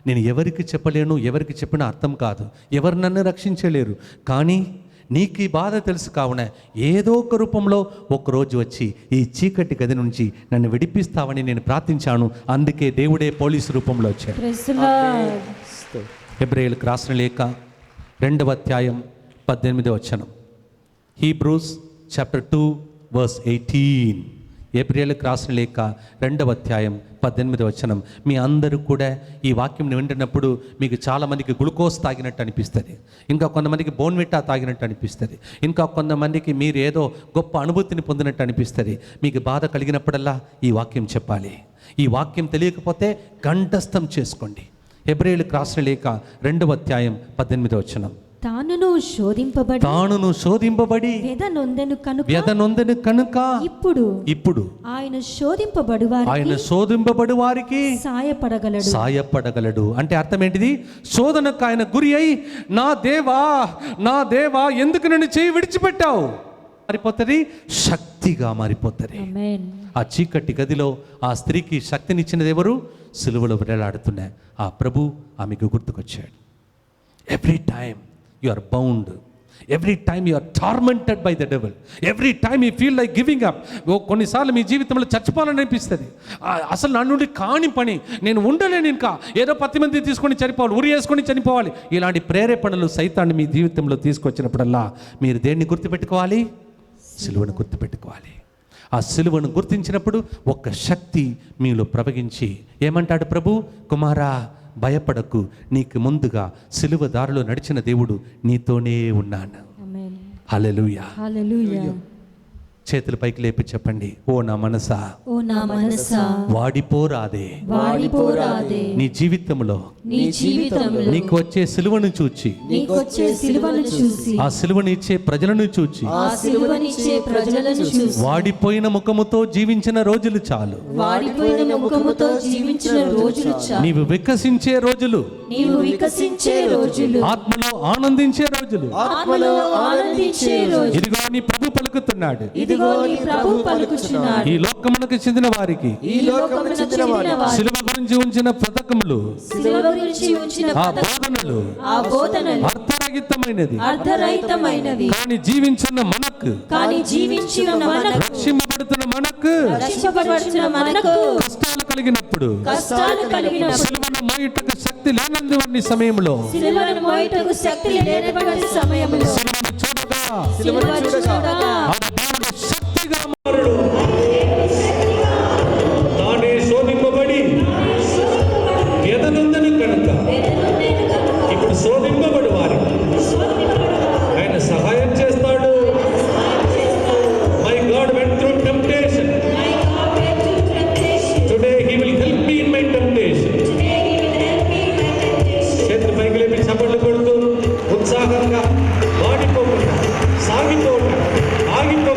నేను ఎవరికి చెప్పలేను, ఎవరికి చెప్పినా అర్థం కాదు, ఎవరు నన్ను రక్షించలేరు, కానీ నీకు ఈ బాధ తెలుసు కావున ఏదో ఒక రూపంలో ఒకరోజు వచ్చి ఈ చీకటి గది నుంచి నన్ను విడిపిస్తావని నేను ప్రార్థించాను. అందుకే దేవుడే పోలీసు రూపంలో వచ్చాడు. హెబ్రేయులకు రాసిన లేఖ 2వ అధ్యాయం 18వ వచనం, హీబ్రూస్ చాప్టర్ 2 verse 18. హెబ్రేయులకు రాసిన లేఖ 2వ అధ్యాయం 18వ వచనం. మీ అందరూ కూడా ఈ వాక్యం వింటున్నప్పుడు మీకు చాలామందికి గ్లూకోజ్ తాగినట్టు అనిపిస్తుంది, ఇంకా కొంతమందికి బోన్విటా తాగినట్టు అనిపిస్తుంది, ఇంకా కొంతమందికి మీరు ఏదో గొప్ప అనుభూతిని పొందినట్టు అనిపిస్తుంది. మీకు బాధ కలిగినప్పుడల్లా ఈ వాక్యం చెప్పాలి. ఈ వాక్యం తెలియకపోతే కంఠస్థం చేసుకోండి. హెబ్రేయులకు రాసిన లేఖ 2వ అధ్యాయం 18వ వచనం, తానును శోధింపబడి వ్యధనొందెను కనుక ఇప్పుడు ఆయన శోధింపబడు వారికి సాయపడగలడు. అంటే అర్థం ఏంటిది? శోధనకు ఆయన గురి అయి, నా దేవా ఎందుకు నన్ను చేయి విడిచిపెట్టావు మారిపోతుంది, శక్తిగా మారిపోతుంది. ఆ చీకటి గదిలో ఆ స్త్రీకి శక్తినిచ్చినది ఎవరు? సిలువలో వేలాడుతున్న ఆ ప్రభు ఆమెకు గుర్తుకొచ్చాడు. Every time you are bound, every time you are tormented by the devil, every time you feel like giving up. కొన్నిసార్లు మీ జీవితంలో చచ్చిపోవాలని అనిపిస్తుంది. అసలు నా నుండి కాని పని, నేను ఉండలేను, ఇంకా ఏదో 10 మంది తీసుకొని చనిపోవాలి, ఉరి వేసుకొని చనిపోవాలి. ఇలాంటి ప్రేరేపణలు సైతాన్ని మీ జీవితంలో తీసుకొచ్చినప్పుడల్లా మీరు దేన్ని గుర్తుపెట్టుకోవాలి? సిలువను గుర్తుపెట్టుకోవాలి. ఆ సిలువను గుర్తించినప్పుడు ఒక శక్తి మీలో ప్రవగించి ఏమంటాడు ప్రభు? కుమారా, భయపడకు, నీకు ముందుగా సిలువ దారిలో నడిచిన దేవుడు నీతోనే ఉన్నాను. ఆమేన్. హల్లెలూయా. హల్లెలూయా. చేతులు పైకి లేపి చెప్పండి, ఓ నా మనసా, ఓ నా మనసా, వాడిపోరాదే, వాడిపోరాదే, నీ జీవితంలో నీకు వచ్చే సిలువను చూచి, నీకొచ్చే సిలువను చూసి, ఆ సిలువను ఇచ్చే ప్రజలను చూచి, ఆ సిలువనిచ్చే ప్రజలను చూసి, వాడిపోయిన ముఖముతో జీవించిన రోజులు చాలు, వాడిపోయిన ముఖముతో జీవించిన రోజులు చాలు, నీవు వికసించే రోజులు, నీవు వికసించే రోజులు, ఆత్మలో ఆనందించే రోజులు, ఆత్మలో ఆనందించే రోజులు. ఇదిగో నీ ప్రభు పలుకుతున్నాడు, ఇదిగో నీ ప్రభు పలుకుచున్నాడు. ఈ లోకమునకు చెందిన వారికి ఈ లోకమునకు చెందిన వారు సిలువ గురించి ఉంచిన పథకములు, సిలువ గురించి ఉంచిన ఆ బోధనలు, ఆ బోధనలు అర్థరహితమైనది, అర్థరహితమైనవి. కానీ జీవించిన మనకు, కానీ జీవించిన మనకు, రక్షింపబడుతున్న మనకు, రక్షింపబడుతున్న మనకు కష్టాలు కలిగినప్పుడు, కష్టాలు కలిగినప్పుడు, సిలువను మోయుటకు శక్తి లేనందువన్ని సమయంలో, సిలువను మోయుటకు శక్తి లేనటువంటి సమయంలో, సిలువను చూడగా సిలువను చూడగా ఆ దేవుడు శక్తిగా మారుడు. తానే శోధింపబడి ఎదనుందని కనుక ఇప్పుడు శోధింపబడి వారికి ఆయన సహాయం చేస్తాడు. My God went through temptation, today he will help me in my temptation. చేతులు పైకి లేపి చప్పట్లు కొడుతూ ఉత్సాహంగా వాడిపోకుండా, సాగిపోకుండా, ఆగిపో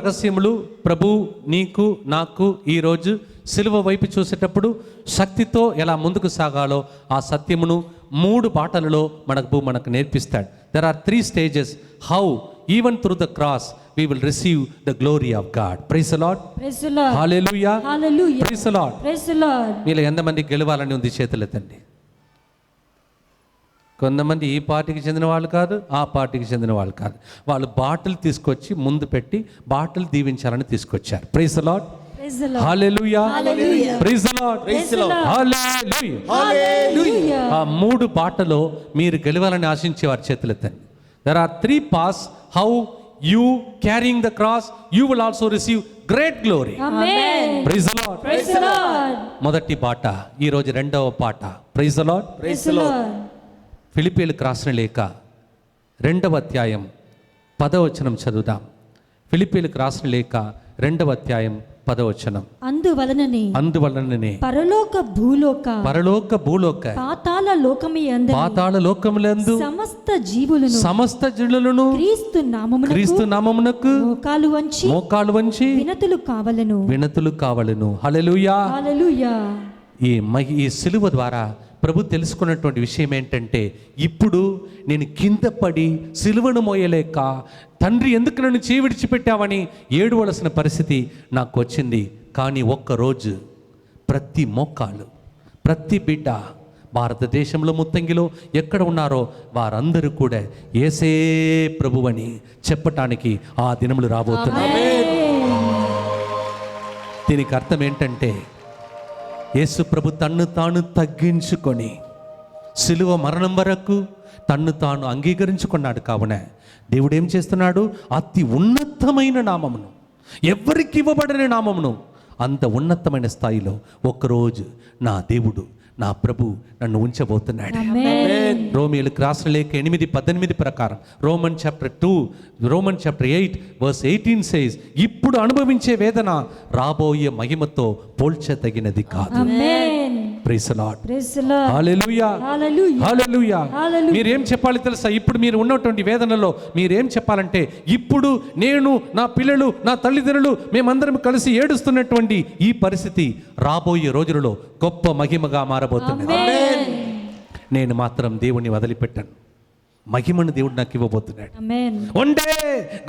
రహస్యములు ప్రభు నీకు నాకు ఈరోజు సిలువ వైపు చూసేటప్పుడు శక్తితో ఎలా ముందుకు సాగాలో ఆ సత్యమును 3 బాటలలో మనకు నేర్పిస్తాడు. There are 3 stages how even through the cross we will receive the glory of God. Praise the Lord. Praise the Lord. Hallelujah. Hallelujah. Praise the Lord. Praise the Lord. మీలో ఎంతమంది గెలవాలని ఉంది చేతులెత్తండి. కొంతమంది ఈ పార్టీకి చెందిన వాళ్ళు కాదు, ఆ పార్టీకి చెందిన వాళ్ళు కాదు. వాళ్ళు బాటిల్ తీసుకొచ్చి ముందు పెట్టి బాటిల్ దీవించాలని తీసుకొచ్చారు. Praise the Lord. Praise the Lord. Hallelujah. Hallelujah. Praise the Lord. Praise the Lord. Hallelujah. Hallelujah. ఆ 3 బాటలో మీరు గెలవాలని ఆశించే వారి చేతులెత్తండి. There are 3 paths how you carrying the cross you will also receive great glory. Amen. Praise the Lord. Praise the Lord. మొదటి బాట, ఈ రోజు రెండవ పాట. Praise the Lord. Praise the Lord. ఫిలిప్పీయులకు రాసిన లేఖ 2వ అధ్యాయం 10వ వచనం చదువుదాం. ఫిలిప్పీయులకు రాసిన లేఖ 2వ అధ్యాయం 10వ వచనం. అందువలననే పరలోక భూలోక పాతాళ లోకములందు సమస్త జీవులను క్రీస్తు నామమునకు మోకాలు వంచి వినతులు కావలెను. హల్లెలూయా. హల్లెలూయా. ఈ సిలువ ద్వారా ప్రభు తెలుసుకున్నటువంటి విషయం ఏంటంటే, ఇప్పుడు నేను కింద పడి సిలువను మోయలేక తండ్రి ఎందుకు నన్ను చేయి విడిచిపెట్టావని ఏడవలసిన పరిస్థితి నాకు వచ్చింది. కానీ ఒక్కరోజు ప్రతి మోకాలు, ప్రతి బిడ్డ భారతదేశంలో ముత్తంగిలో ఎక్కడ ఉన్నారో వారందరూ కూడా యేసే ప్రభువని చెప్పటానికి ఆ దినములు రాబోతున్నారు. దీనికి అర్థం ఏంటంటే, యేసు ప్రభు తన్ను తాను తగ్గించుకొని సిలువ మరణం వరకు తన్ను తాను అంగీకరించుకున్నాడు. కావున దేవుడు ఏం చేస్తున్నాడు? అతి ఉన్నతమైన నామమును, ఎవరికి ఇవ్వబడిన నామమును, అంత ఉన్నతమైన స్థాయిలో ఒక్కరోజు నా దేవుడు, నా ప్రభు నన్ను ఉంచబోతున్నాడు. రోమీయులకు రాసిన లేఖ 8:18 ప్రకారం, రోమన్ చాప్టర్ 8:18 says, ఇప్పుడు అనుభవించే వేదన రాబోయే మహిమతో పోల్చదగినది కాదు. Praise the Lord. Hallelujah. Hallelujah. మీరేం చెప్పాలి తెలుసా? ఇప్పుడు మీరు ఉన్నటువంటి వేదనలో మీరేం చెప్పాలంటే, ఇప్పుడు నేను, నా పిల్లలు, నా తల్లిదండ్రులు మేమందరం కలిసి ఏడుస్తున్నటువంటి ఈ పరిస్థితి రాబోయే రోజులలో గొప్ప మహిమగా మారబోతున్నది. నేను మాత్రం దేవుణ్ణి వదిలిపెట్టాను, మహిమను దేవుడు నాకు ఇవ్వబోతున్నాడు. One day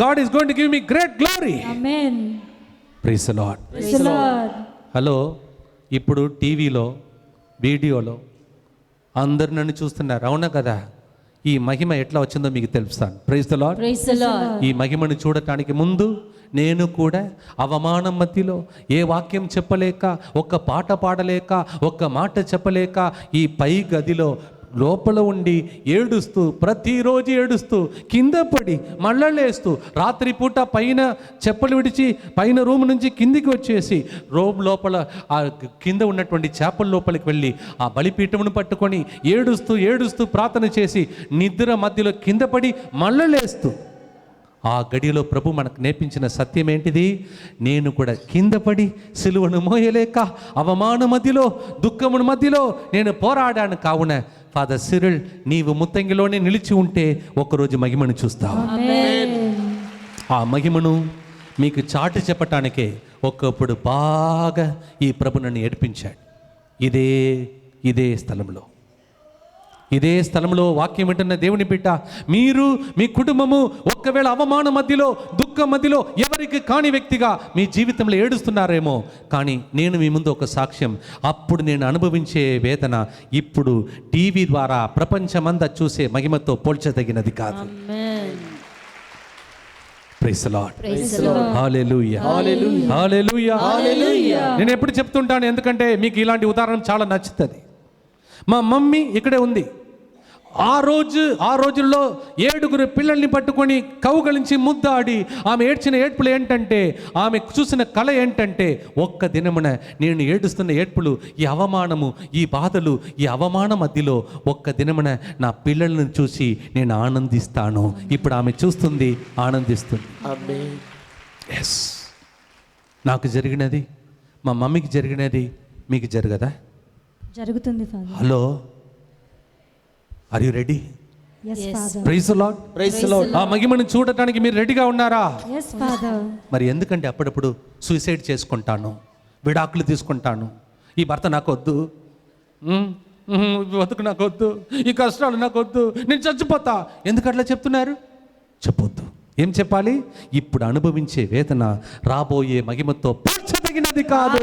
God is going to give me great glory. Praise the Lord. Hello, ఇప్పుడు టీవీలో, వీడియోలో అందరు నన్ను చూస్తున్నారు, అవునా కదా? ఈ మహిమ ఎట్లా వచ్చిందో మీకు తెలుస్తాను. Praise the Lord. ఈ మహిమను చూడటానికి ముందు నేను కూడా అవమానం మధ్యలో ఏ వాక్యం చెప్పలేక, ఒక్క పాట పాడలేక, ఒక్క మాట చెప్పలేక ఈ పై గదిలో లోపల ఉండి ఏడుస్తూ, ప్రతిరోజు ఏడుస్తూ, కింద పడి మళ్ళా లేస్తూ, రాత్రిపూట పైన చెప్పులు విడిచి పైన రూమ్ నుంచి కిందికి వచ్చేసి రూమ్ లోపల ఆ కింద ఉన్నటువంటి చేపల లోపలికి వెళ్ళి ఆ బలిపీఠమును పట్టుకొని ఏడుస్తూ ఏడుస్తూ ప్రార్థన చేసి నిద్ర మధ్యలో కింద పడి మళ్ళా లేస్తూ, ఆ గడిలో ప్రభు మనకు నేర్పించిన సత్యం ఏంటిది? నేను కూడా కింద పడి సిలువను మోయలేక అవమాన మధ్యలో, దుఃఖమును మధ్యలో నేను పోరాడాను. కావున ఫాదర్ సిరిల్, నీవు ముత్తంగిలోనే నిలిచి ఉంటే ఒకరోజు మహిమను చూస్తావు. ఆ మహిమను మీకు చాటి చెప్పటానికే ఒకప్పుడు బాగా ఈ ప్రభు నన్ను ఏడిపించాడు. ఇదే స్థలంలో వాక్యం వింటున్న దేవుని బిడ్డ, మీరు, మీ కుటుంబము ఒక్కవేళ అవమాన మధ్యలో, దుఃఖం మధ్యలో ఎవరికి కాని వ్యక్తిగా మీ జీవితంలో ఏడుస్తున్నారేమో, కానీ నేను మీ ముందు ఒక సాక్ష్యం. అప్పుడు నేను అనుభవించే వేదన ఇప్పుడు టీవీ ద్వారా ప్రపంచమంతా చూసే మహిమతో పోల్చదగినది కాదు. Praise the Lord. Hallelujah. Hallelujah. నేను ఎప్పుడు చెప్తుంటాను, ఎందుకంటే మీకు ఇలాంటి ఉదాహరణ చాలా నచ్చుతుంది. మా మమ్మీ ఇక్కడే ఉంది. ఆ రోజుల్లో 7 పిల్లల్ని పట్టుకొని కౌగలించి ముద్దాడి ఆమె ఏడ్చిన ఏడ్పులు ఏంటంటే, ఆమె చూసిన కళ ఏంటంటే, ఒక్క దినమున నేను ఏడుస్తున్న ఏడ్పులు, ఈ అవమానము, ఈ బాధలు, ఈ అవమాన మధ్యలో ఒక్క దినమున నా పిల్లలను చూసి నేను ఆనందిస్తాను. ఇప్పుడు ఆమె చూస్తుంది, ఆనందిస్తుంది. ఎస్, నాకు జరిగినది, మా మమ్మీకి జరిగినది మీకు జరగదా? జరుగుతుంది. Hello, are you ready? Yes, Father. Praise the Lord. Praise the Lord. ఆ మహిమను చూడటానికి మీరు రెడీగా ఉన్నారా? Yes, Father. మరి ఎందుకంటే అప్పుడప్పుడు సూసైడ్ చేసుకుంటాను, విడాకులు తీసుకుంటాను, ఈ భర్త నాకు వద్దు, బతుకు నాకు వద్దు, ఈ కష్టాలు నాకు వద్దు, నేను చచ్చిపోతా, ఎందుకు అట్లా చెప్తున్నారు? చెప్పొద్దు. ఏం చెప్పాలి? ఇప్పుడు అనుభవించే వేదన రాబోయే మహిమతో పోల్చదగినది కాదు.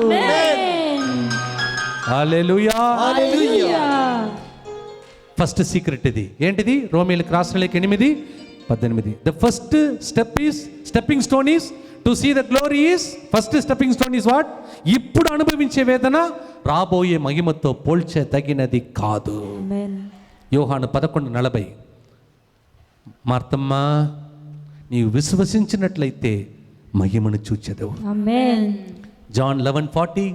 హల్లెలూయా. ఫస్ట్ సీక్రెట్ ఇది. ఏంటిది? రోమీయులకు రాసిన లేఖ 8:18. The first stepping stone is to see the glory is. First stepping stone is what? ఇప్పుడు అనుభవించే వేదన రాబోయే మహిమతో పోల్చదగినది కాదు. యోహాను 11:40. మార్తమ్మా, నీవు విశ్వసించినట్లయితే మహిమను చూచెదవు. John 11:40.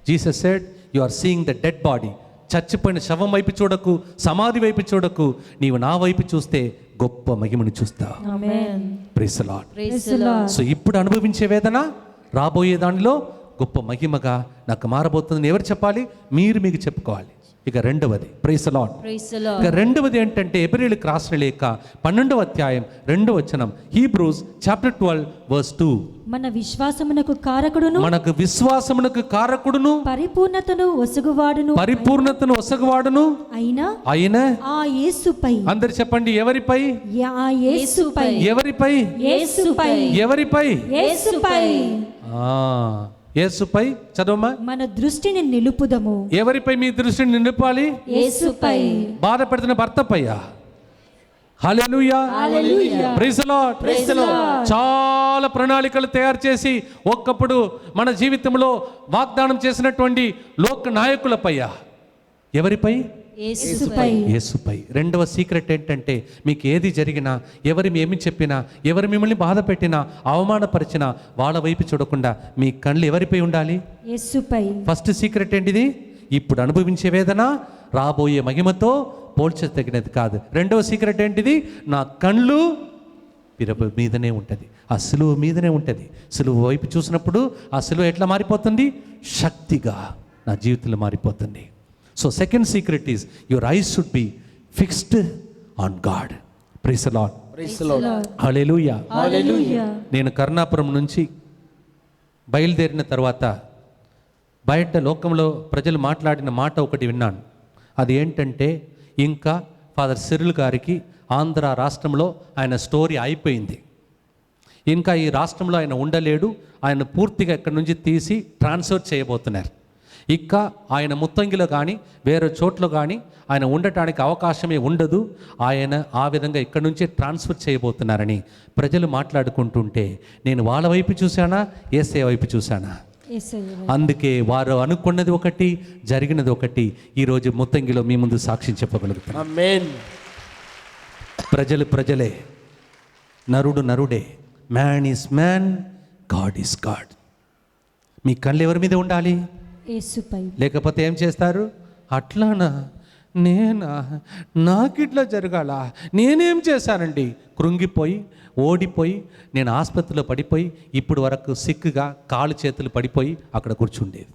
Jesus said, you are seeing the dead body. చచ్చిపోయిన శవం వైపు చూడకు, సమాధి వైపు చూడకు, నీవు నా వైపు చూస్తే గొప్ప మహిమను చూస్తావు. Praise the Lord. సో ఇప్పుడు అనుభవించే వేదన రాబోయే దానిలో గొప్ప మహిమగా నాకు మారబోతుంది. ఎవరు చెప్పాలి? మీరు మీకు చెప్పుకోవాలి. ఇక రెండవది, ప్రైజ్ ది లార్డ్. ఇక రెండవది ఏంటంటే హెబ్రీయులకు రాసిన లేఖ 12వ అధ్యాయం 2వ వచనం. Hebrews chapter 12:2. మనకు విశ్వాసమునకు కారకుడును పరిపూర్ణతను ఒసగువాడును అయిన ఆ యేసుపై. అందరు చెప్పండి, ఎవరిపై? ఎవరిపై? యేసుపై. చదవమ్మా. మన దృష్టిని నిలుపుదము. ఎవరిపై మీ దృష్టిని నిలుపాలి? యేసుపై. బాధపడుతున్న భర్తపైయా? హల్లెలూయా. Praise the Lord. చాలా ప్రణాళికలు తయారు చేసి ఒక్కప్పుడు మన జీవితంలో వాగ్దానం చేసినటువంటి లోక నాయకులపైయా? ఎవరిపై? యేసుపై. రెండవ సీక్రెట్ ఏంటంటే, మీకు ఏది జరిగినా, ఎవరు ఏమి చెప్పినా, ఎవరు మిమ్మల్ని బాధ పెట్టినా, అవమానపరిచినా వాళ్ళ వైపు చూడకుండా మీ కళ్ళు ఎవరిపై ఉండాలి? యేసుపై. ఫస్ట్ సీక్రెట్ ఏంటిది? ఇప్పుడు అనుభవించే వేదన రాబోయే మహిమతో పోల్చదగినది కాదు. రెండవ సీక్రెట్ ఏంటిది? నా కళ్ళు పిరబ మీదనే ఉంటుంది, ఆ సిలువ మీదనే ఉంటుంది. సిలువ వైపు చూసినప్పుడు ఆ సిలువ ఎట్లా మారిపోతుంది? శక్తిగా నా జీవితంలో మారిపోతుంది. So second secret is your eyes should be fixed on God. Praise the Lord. Hallelujah. నేను కరుణాపురం నుంచి బయలుదేరిన తర్వాత బయట లోకంలో ప్రజలు మాట్లాడిన మాట ఒకటి విన్నాను. అది ఏంటంటే, ఇంకా ఫాదర్ సిరిల్ గారికి ఆంధ్ర రాష్ట్రంలో ఆయన స్టోరీ అయిపోయింది, ఇంకా ఈ రాష్ట్రంలో ఆయన ఉండలేడు, ఆయన పూర్తిగా ఇక్కడి నుంచి తీసి ట్రాన్స్ఫర్ చేయబోతున్నారు. ఇక ఆయన ముత్తంగిలో కానీ వేరే చోట్ల కానీ ఆయన ఉండటానికి అవకాశమే ఉండదు, ఆయన ఆ విధంగా ఇక్కడి నుంచే ట్రాన్స్ఫర్ చేయబోతున్నారని ప్రజలు మాట్లాడుకుంటుంటే నేను వాళ్ళ వైపు చూశానా, యేసయ్య వైపు చూశానా? అందుకే వారు అనుకున్నది ఒకటి, జరిగినది ఒకటి. ఈరోజు ముత్తంగిలో మీ ముందు సాక్ష్యం చెప్పగలుగుతాను. ఆమేన్. ప్రజలు ప్రజలే, నరుడు నరుడే, man is man, God is God. మీ కళ్ళు ఎవరి మీద ఉండాలి? యేసుపై. లేకపోతే ఏం చేస్తారు? అట్లానా, నేనా, నాకిట్లా జరగాల, నేనేం చేశానండి, కృంగిపోయి ఓడిపోయి నేను ఆసుపత్రిలో పడిపోయి ఇప్పుడు వరకు సిక్కుగా కాళ్ళు చేతులు పడిపోయి అక్కడ కూర్చుండేది.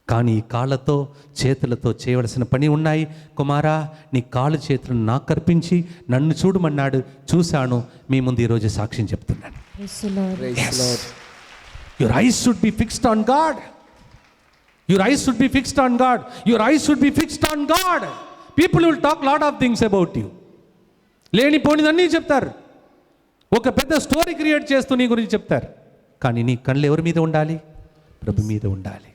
కానీ ఈ కాళ్ళతో చేతులతో చేయవలసిన పని ఉన్నాయి. కుమారా, నీ కాళ్ళు చేతులను నాకు కర్పించి నన్ను చూడమన్నాడు. చూశాను, మీ ముందు ఈరోజు సాక్ష్యం చెప్తున్నాను. Your eyes should be fixed on God. Your eyes should be fixed on God. Your eyes should be fixed on God. People will talk lot of things about you. లేనిపోనిదన్నీ చెప్తారు, ఒక పెద్ద స్టోరీ క్రియేట్ చేస్తూ నీ గురించి చెప్తారు. కానీ నీ కళ్ళు ఎవరి మీద ఉండాలి? ప్రభు మీద ఉండాలి.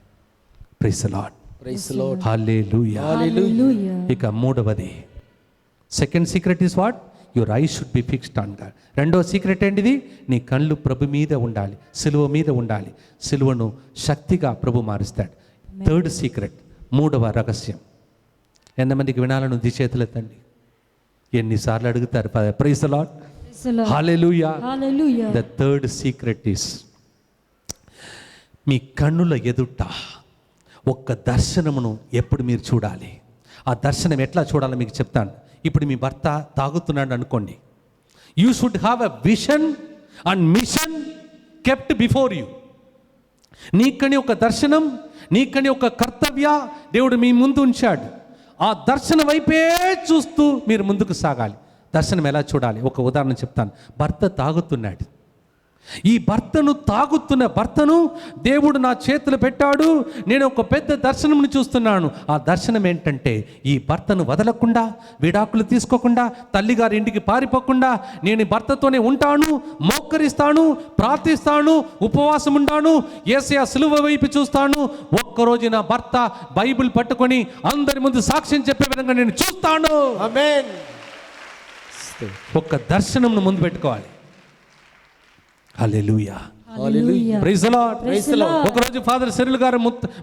Praise the Lord. Praise the Lord. Hallelujah. Hallelujah. ఇక మూడవది, second secret is what? Your eyes should be fixed on God. రెండవ సీక్రెట్ ఏంటిది? నీ కళ్ళు ప్రభు మీద ఉండాలి, సిలువ మీద ఉండాలి. సిలువను శక్తిగా ప్రభు మారుస్తాడు. థర్డ్ సీక్రెట్, మూడవ రహస్యం. ఎంతమందికి వినాలని ఉంది? చేతులెత్తండి. ఎన్నిసార్లు అడుగుతారు? Praise the Lord. Hallelujah. The third secret is, మీ కన్నుల ఎదుట ఒక్క దర్శనమును ఎప్పుడు మీరు చూడాలి. ఆ దర్శనం ఎట్లా చూడాలో మీకు చెప్తాను. ఇప్పుడు మీ భర్త తాగుతున్నాడు అనుకోండి. You should have a vision and mission kept before you. నీకని ఒక దర్శనం, నీకని ఒక కర్తవ్య దేవుడు మీ ముందు ఉంచాడు. ఆ దర్శనం వైపే చూస్తూ మీరు ముందుకు సాగాలి. దర్శనం ఎలా చూడాలి? ఒక ఉదాహరణ చెప్తాను. భర్త తాగుతున్నాడు. ఈ తాగుతున్న భర్తను దేవుడు నా చేతులు పెట్టాడు. నేను ఒక పెద్ద దర్శనంని చూస్తున్నాను. ఆ దర్శనం ఏంటంటే, ఈ భర్తను వదలకుండా, విడాకులు తీసుకోకుండా, తల్లిగారి ఇంటికి పారిపోకుండా, నేను భర్తతోనే ఉంటాను, మోకరిస్తాను, ప్రార్థిస్తాను, ఉపవాసం ఉంటాను, యేసయ్య సిలువ వైపు చూస్తాను. ఒక్కరోజు నా భర్త బైబిల్ పట్టుకొని అందరి ముందు సాక్ష్యం చెప్పే విధంగా నేను చూస్తాను. ఆమేన్. ఒక్క దర్శనంను ముందు పెట్టుకోవాలి. Hallelujah. Hallelujah. Praise the Lord. Praise the Lord. ఒకరోజు ఫాదర్ సెరిల్ గారు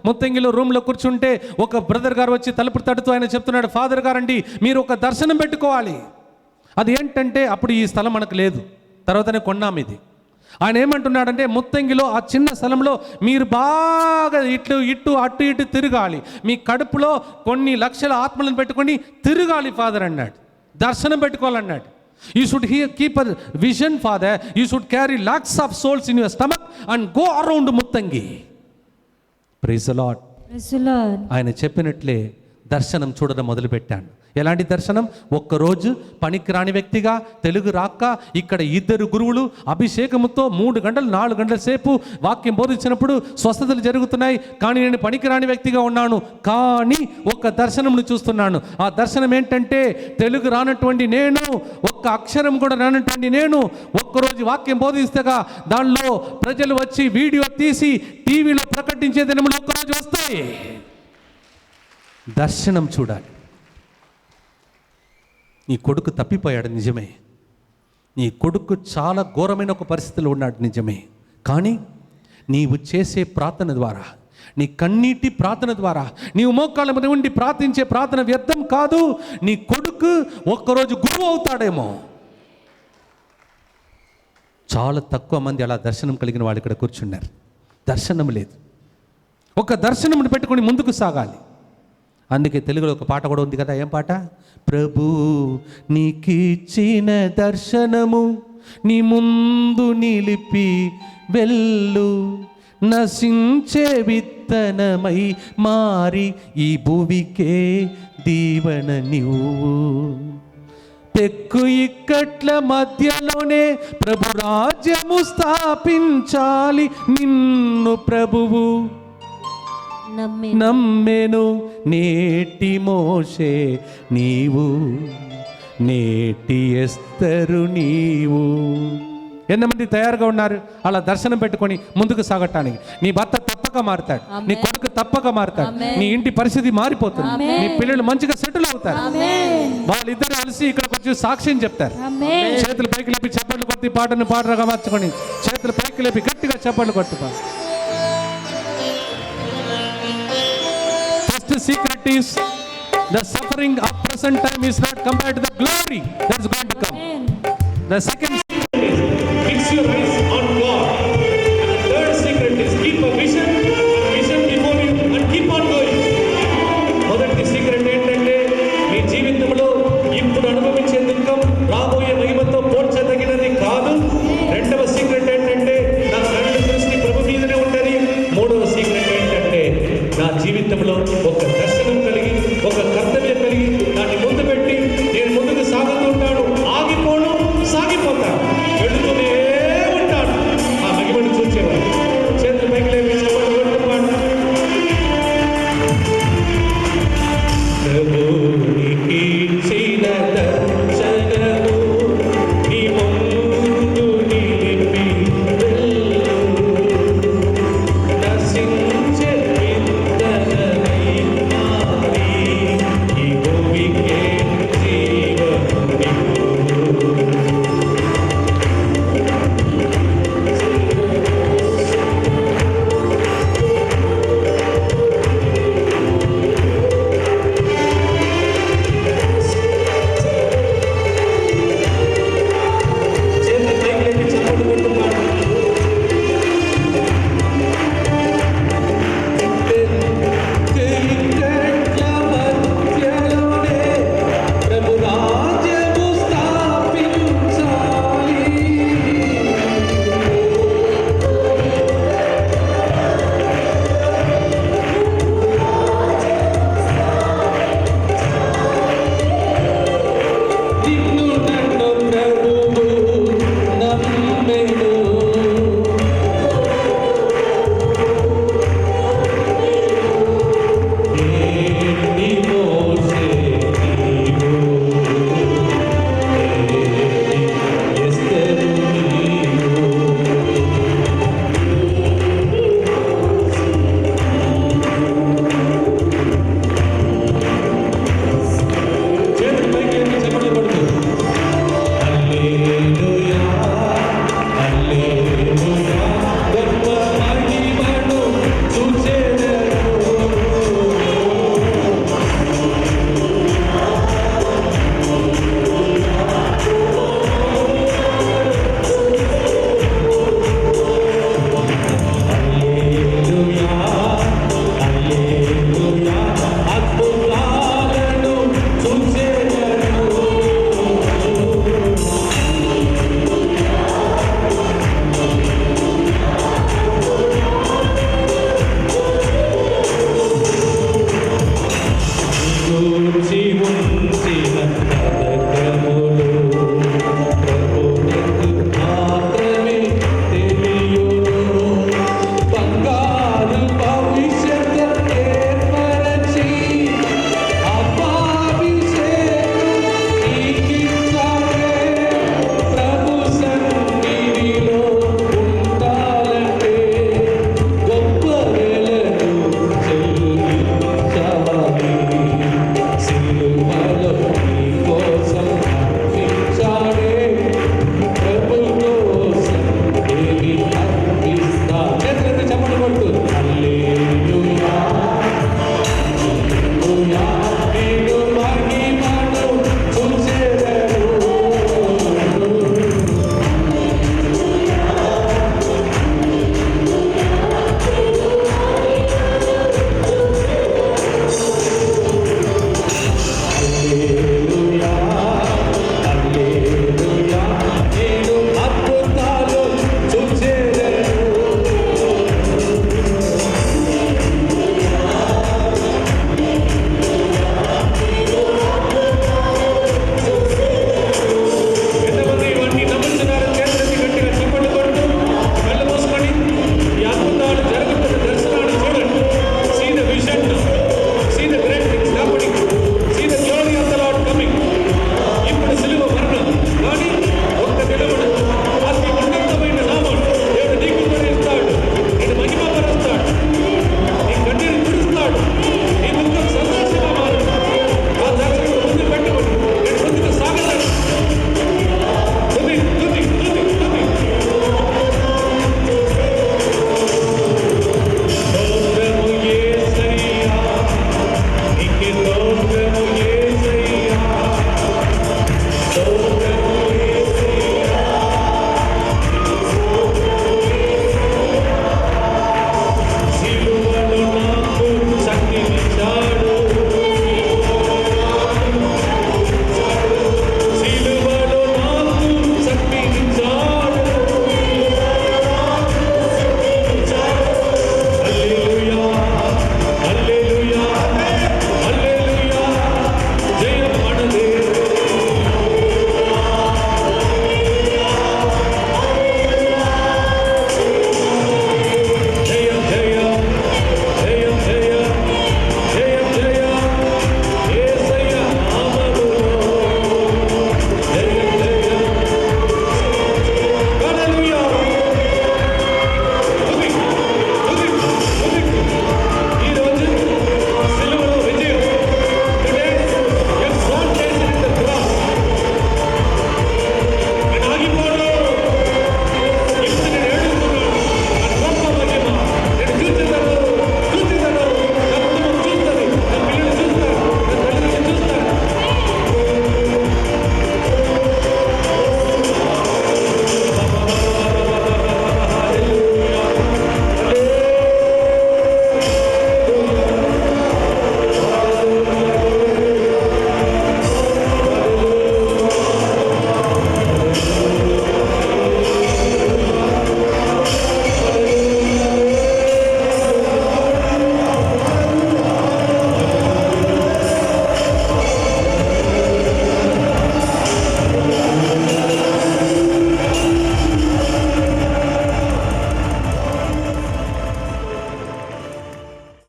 ముత్తంగిలో రూమ్లో కూర్చుంటే ఒక బ్రదర్ గారు వచ్చి తలుపు తడుతూ ఆయన చెప్తున్నాడు, ఫాదర్ గారండి మీరు ఒక దర్శనం పెట్టుకోవాలి. అది ఏంటంటే, అప్పుడు ఈ స్థలం మనకు లేదు, తర్వాతనే కొన్నాం ఇది. ఆయన ఏమంటున్నాడంటే, ముత్తంగిలో ఆ చిన్న స్థలంలో మీరు బాగా ఇటు అటు తిరగాలి, మీ కడుపులో కొన్ని లక్షల ఆత్మలను పెట్టుకొని తిరగాలి ఫాదర్ అన్నాడు. దర్శనం పెట్టుకోవాలన్నాడు. You should keep a vision, Father. You should carry lakhs of souls in your stomach and go around Muttangi. Praise the Lord. Praise the Lord. ఆయన చెప్పినట్లే దర్శనం చూడడం మొదలుపెట్టాను. ఎలాంటి దర్శనం? ఒక్కరోజు పనికిరాని వ్యక్తిగా, తెలుగు రాక, ఇక్కడ 2 గురువులు అభిషేకముతో 3 గంటలు 4 గంటల సేపు వాక్యం బోధించినప్పుడు స్వస్థతలు జరుగుతున్నాయి. కానీ నేను పనికిరాని వ్యక్తిగా ఉన్నాను. కానీ ఒక దర్శనంను చూస్తున్నాను. ఆ దర్శనం ఏంటంటే, తెలుగు రానటువంటి నేను, ఒక్క అక్షరం కూడా రానటువంటి నేను ఒక్కరోజు వాక్యం బోధిస్తేగా దానిలో ప్రజలు వచ్చి వీడియో తీసి టీవీలో ప్రకటించే దినములు ఒక్కరోజు వస్తాయి. దర్శనం చూడాలి. నీ కొడుకు తప్పిపోయాడు నిజమే, నీ కొడుకు చాలా ఘోరమైన ఒక పరిస్థితిలో ఉన్నాడు నిజమే. కానీ నీవు చేసే ప్రార్థన ద్వారా, నీ కన్నీటి ప్రార్థన ద్వారా, నీవు మోకాళ్ళ మీద ఉండి ప్రార్థించే ప్రార్థన వ్యర్థం కాదు. నీ కొడుకు ఒక్కరోజు గురువు అవుతాడేమో. చాలా తక్కువ మంది అలా దర్శనం కలిగిన వాళ్ళు ఇక్కడ కూర్చున్నారు. దర్శనం లేదు. ఒక దర్శనం పెట్టుకొని ముందుకు సాగాలి. అందుకే తెలుగులో ఒక పాట కూడా ఉంది కదా. ఏం పాట? ప్రభు నీకిచ్చిన దర్శనము నీ ముందు నిలిపి వెళ్ళు, నశించే విత్తనమై మారి ఈ భూమికే దీవెన నీవు. పెక్కు ఇక్కట్ల మధ్యలోనే ప్రభు రాజ్యము స్థాపించాలి. నిన్ను ప్రభువు నమ్మెను నేటి మోషే నీవు, నేటి ఎస్తరు నీవు. ఎంతమంది తయారుగా ఉన్నారు అలా దర్శనం పెట్టుకొని ముందుకు సాగటానికి? నీ భర్త తప్పక మారుతాడు, నీ కొడుకు తప్పక మారుతాడు, నీ ఇంటి పరిస్థితి మారిపోతుంది, నీ పిల్లలు మంచిగా సెటిల్ అవుతారు. వాళ్ళిద్దరు కలిసి ఇక్కడికి వచ్చి సాక్ష్యం చెప్తారు. చేతులు పైకి లేపి చప్పట్లు కొట్టి పాటను పాటగా మార్చుకొని చేతులు పైకి లేపి గట్టిగా చప్పట్లు కొట్టుకో. The secret is the suffering of present time is not compared to the glory that is going to come. The second secret is, fix your eyes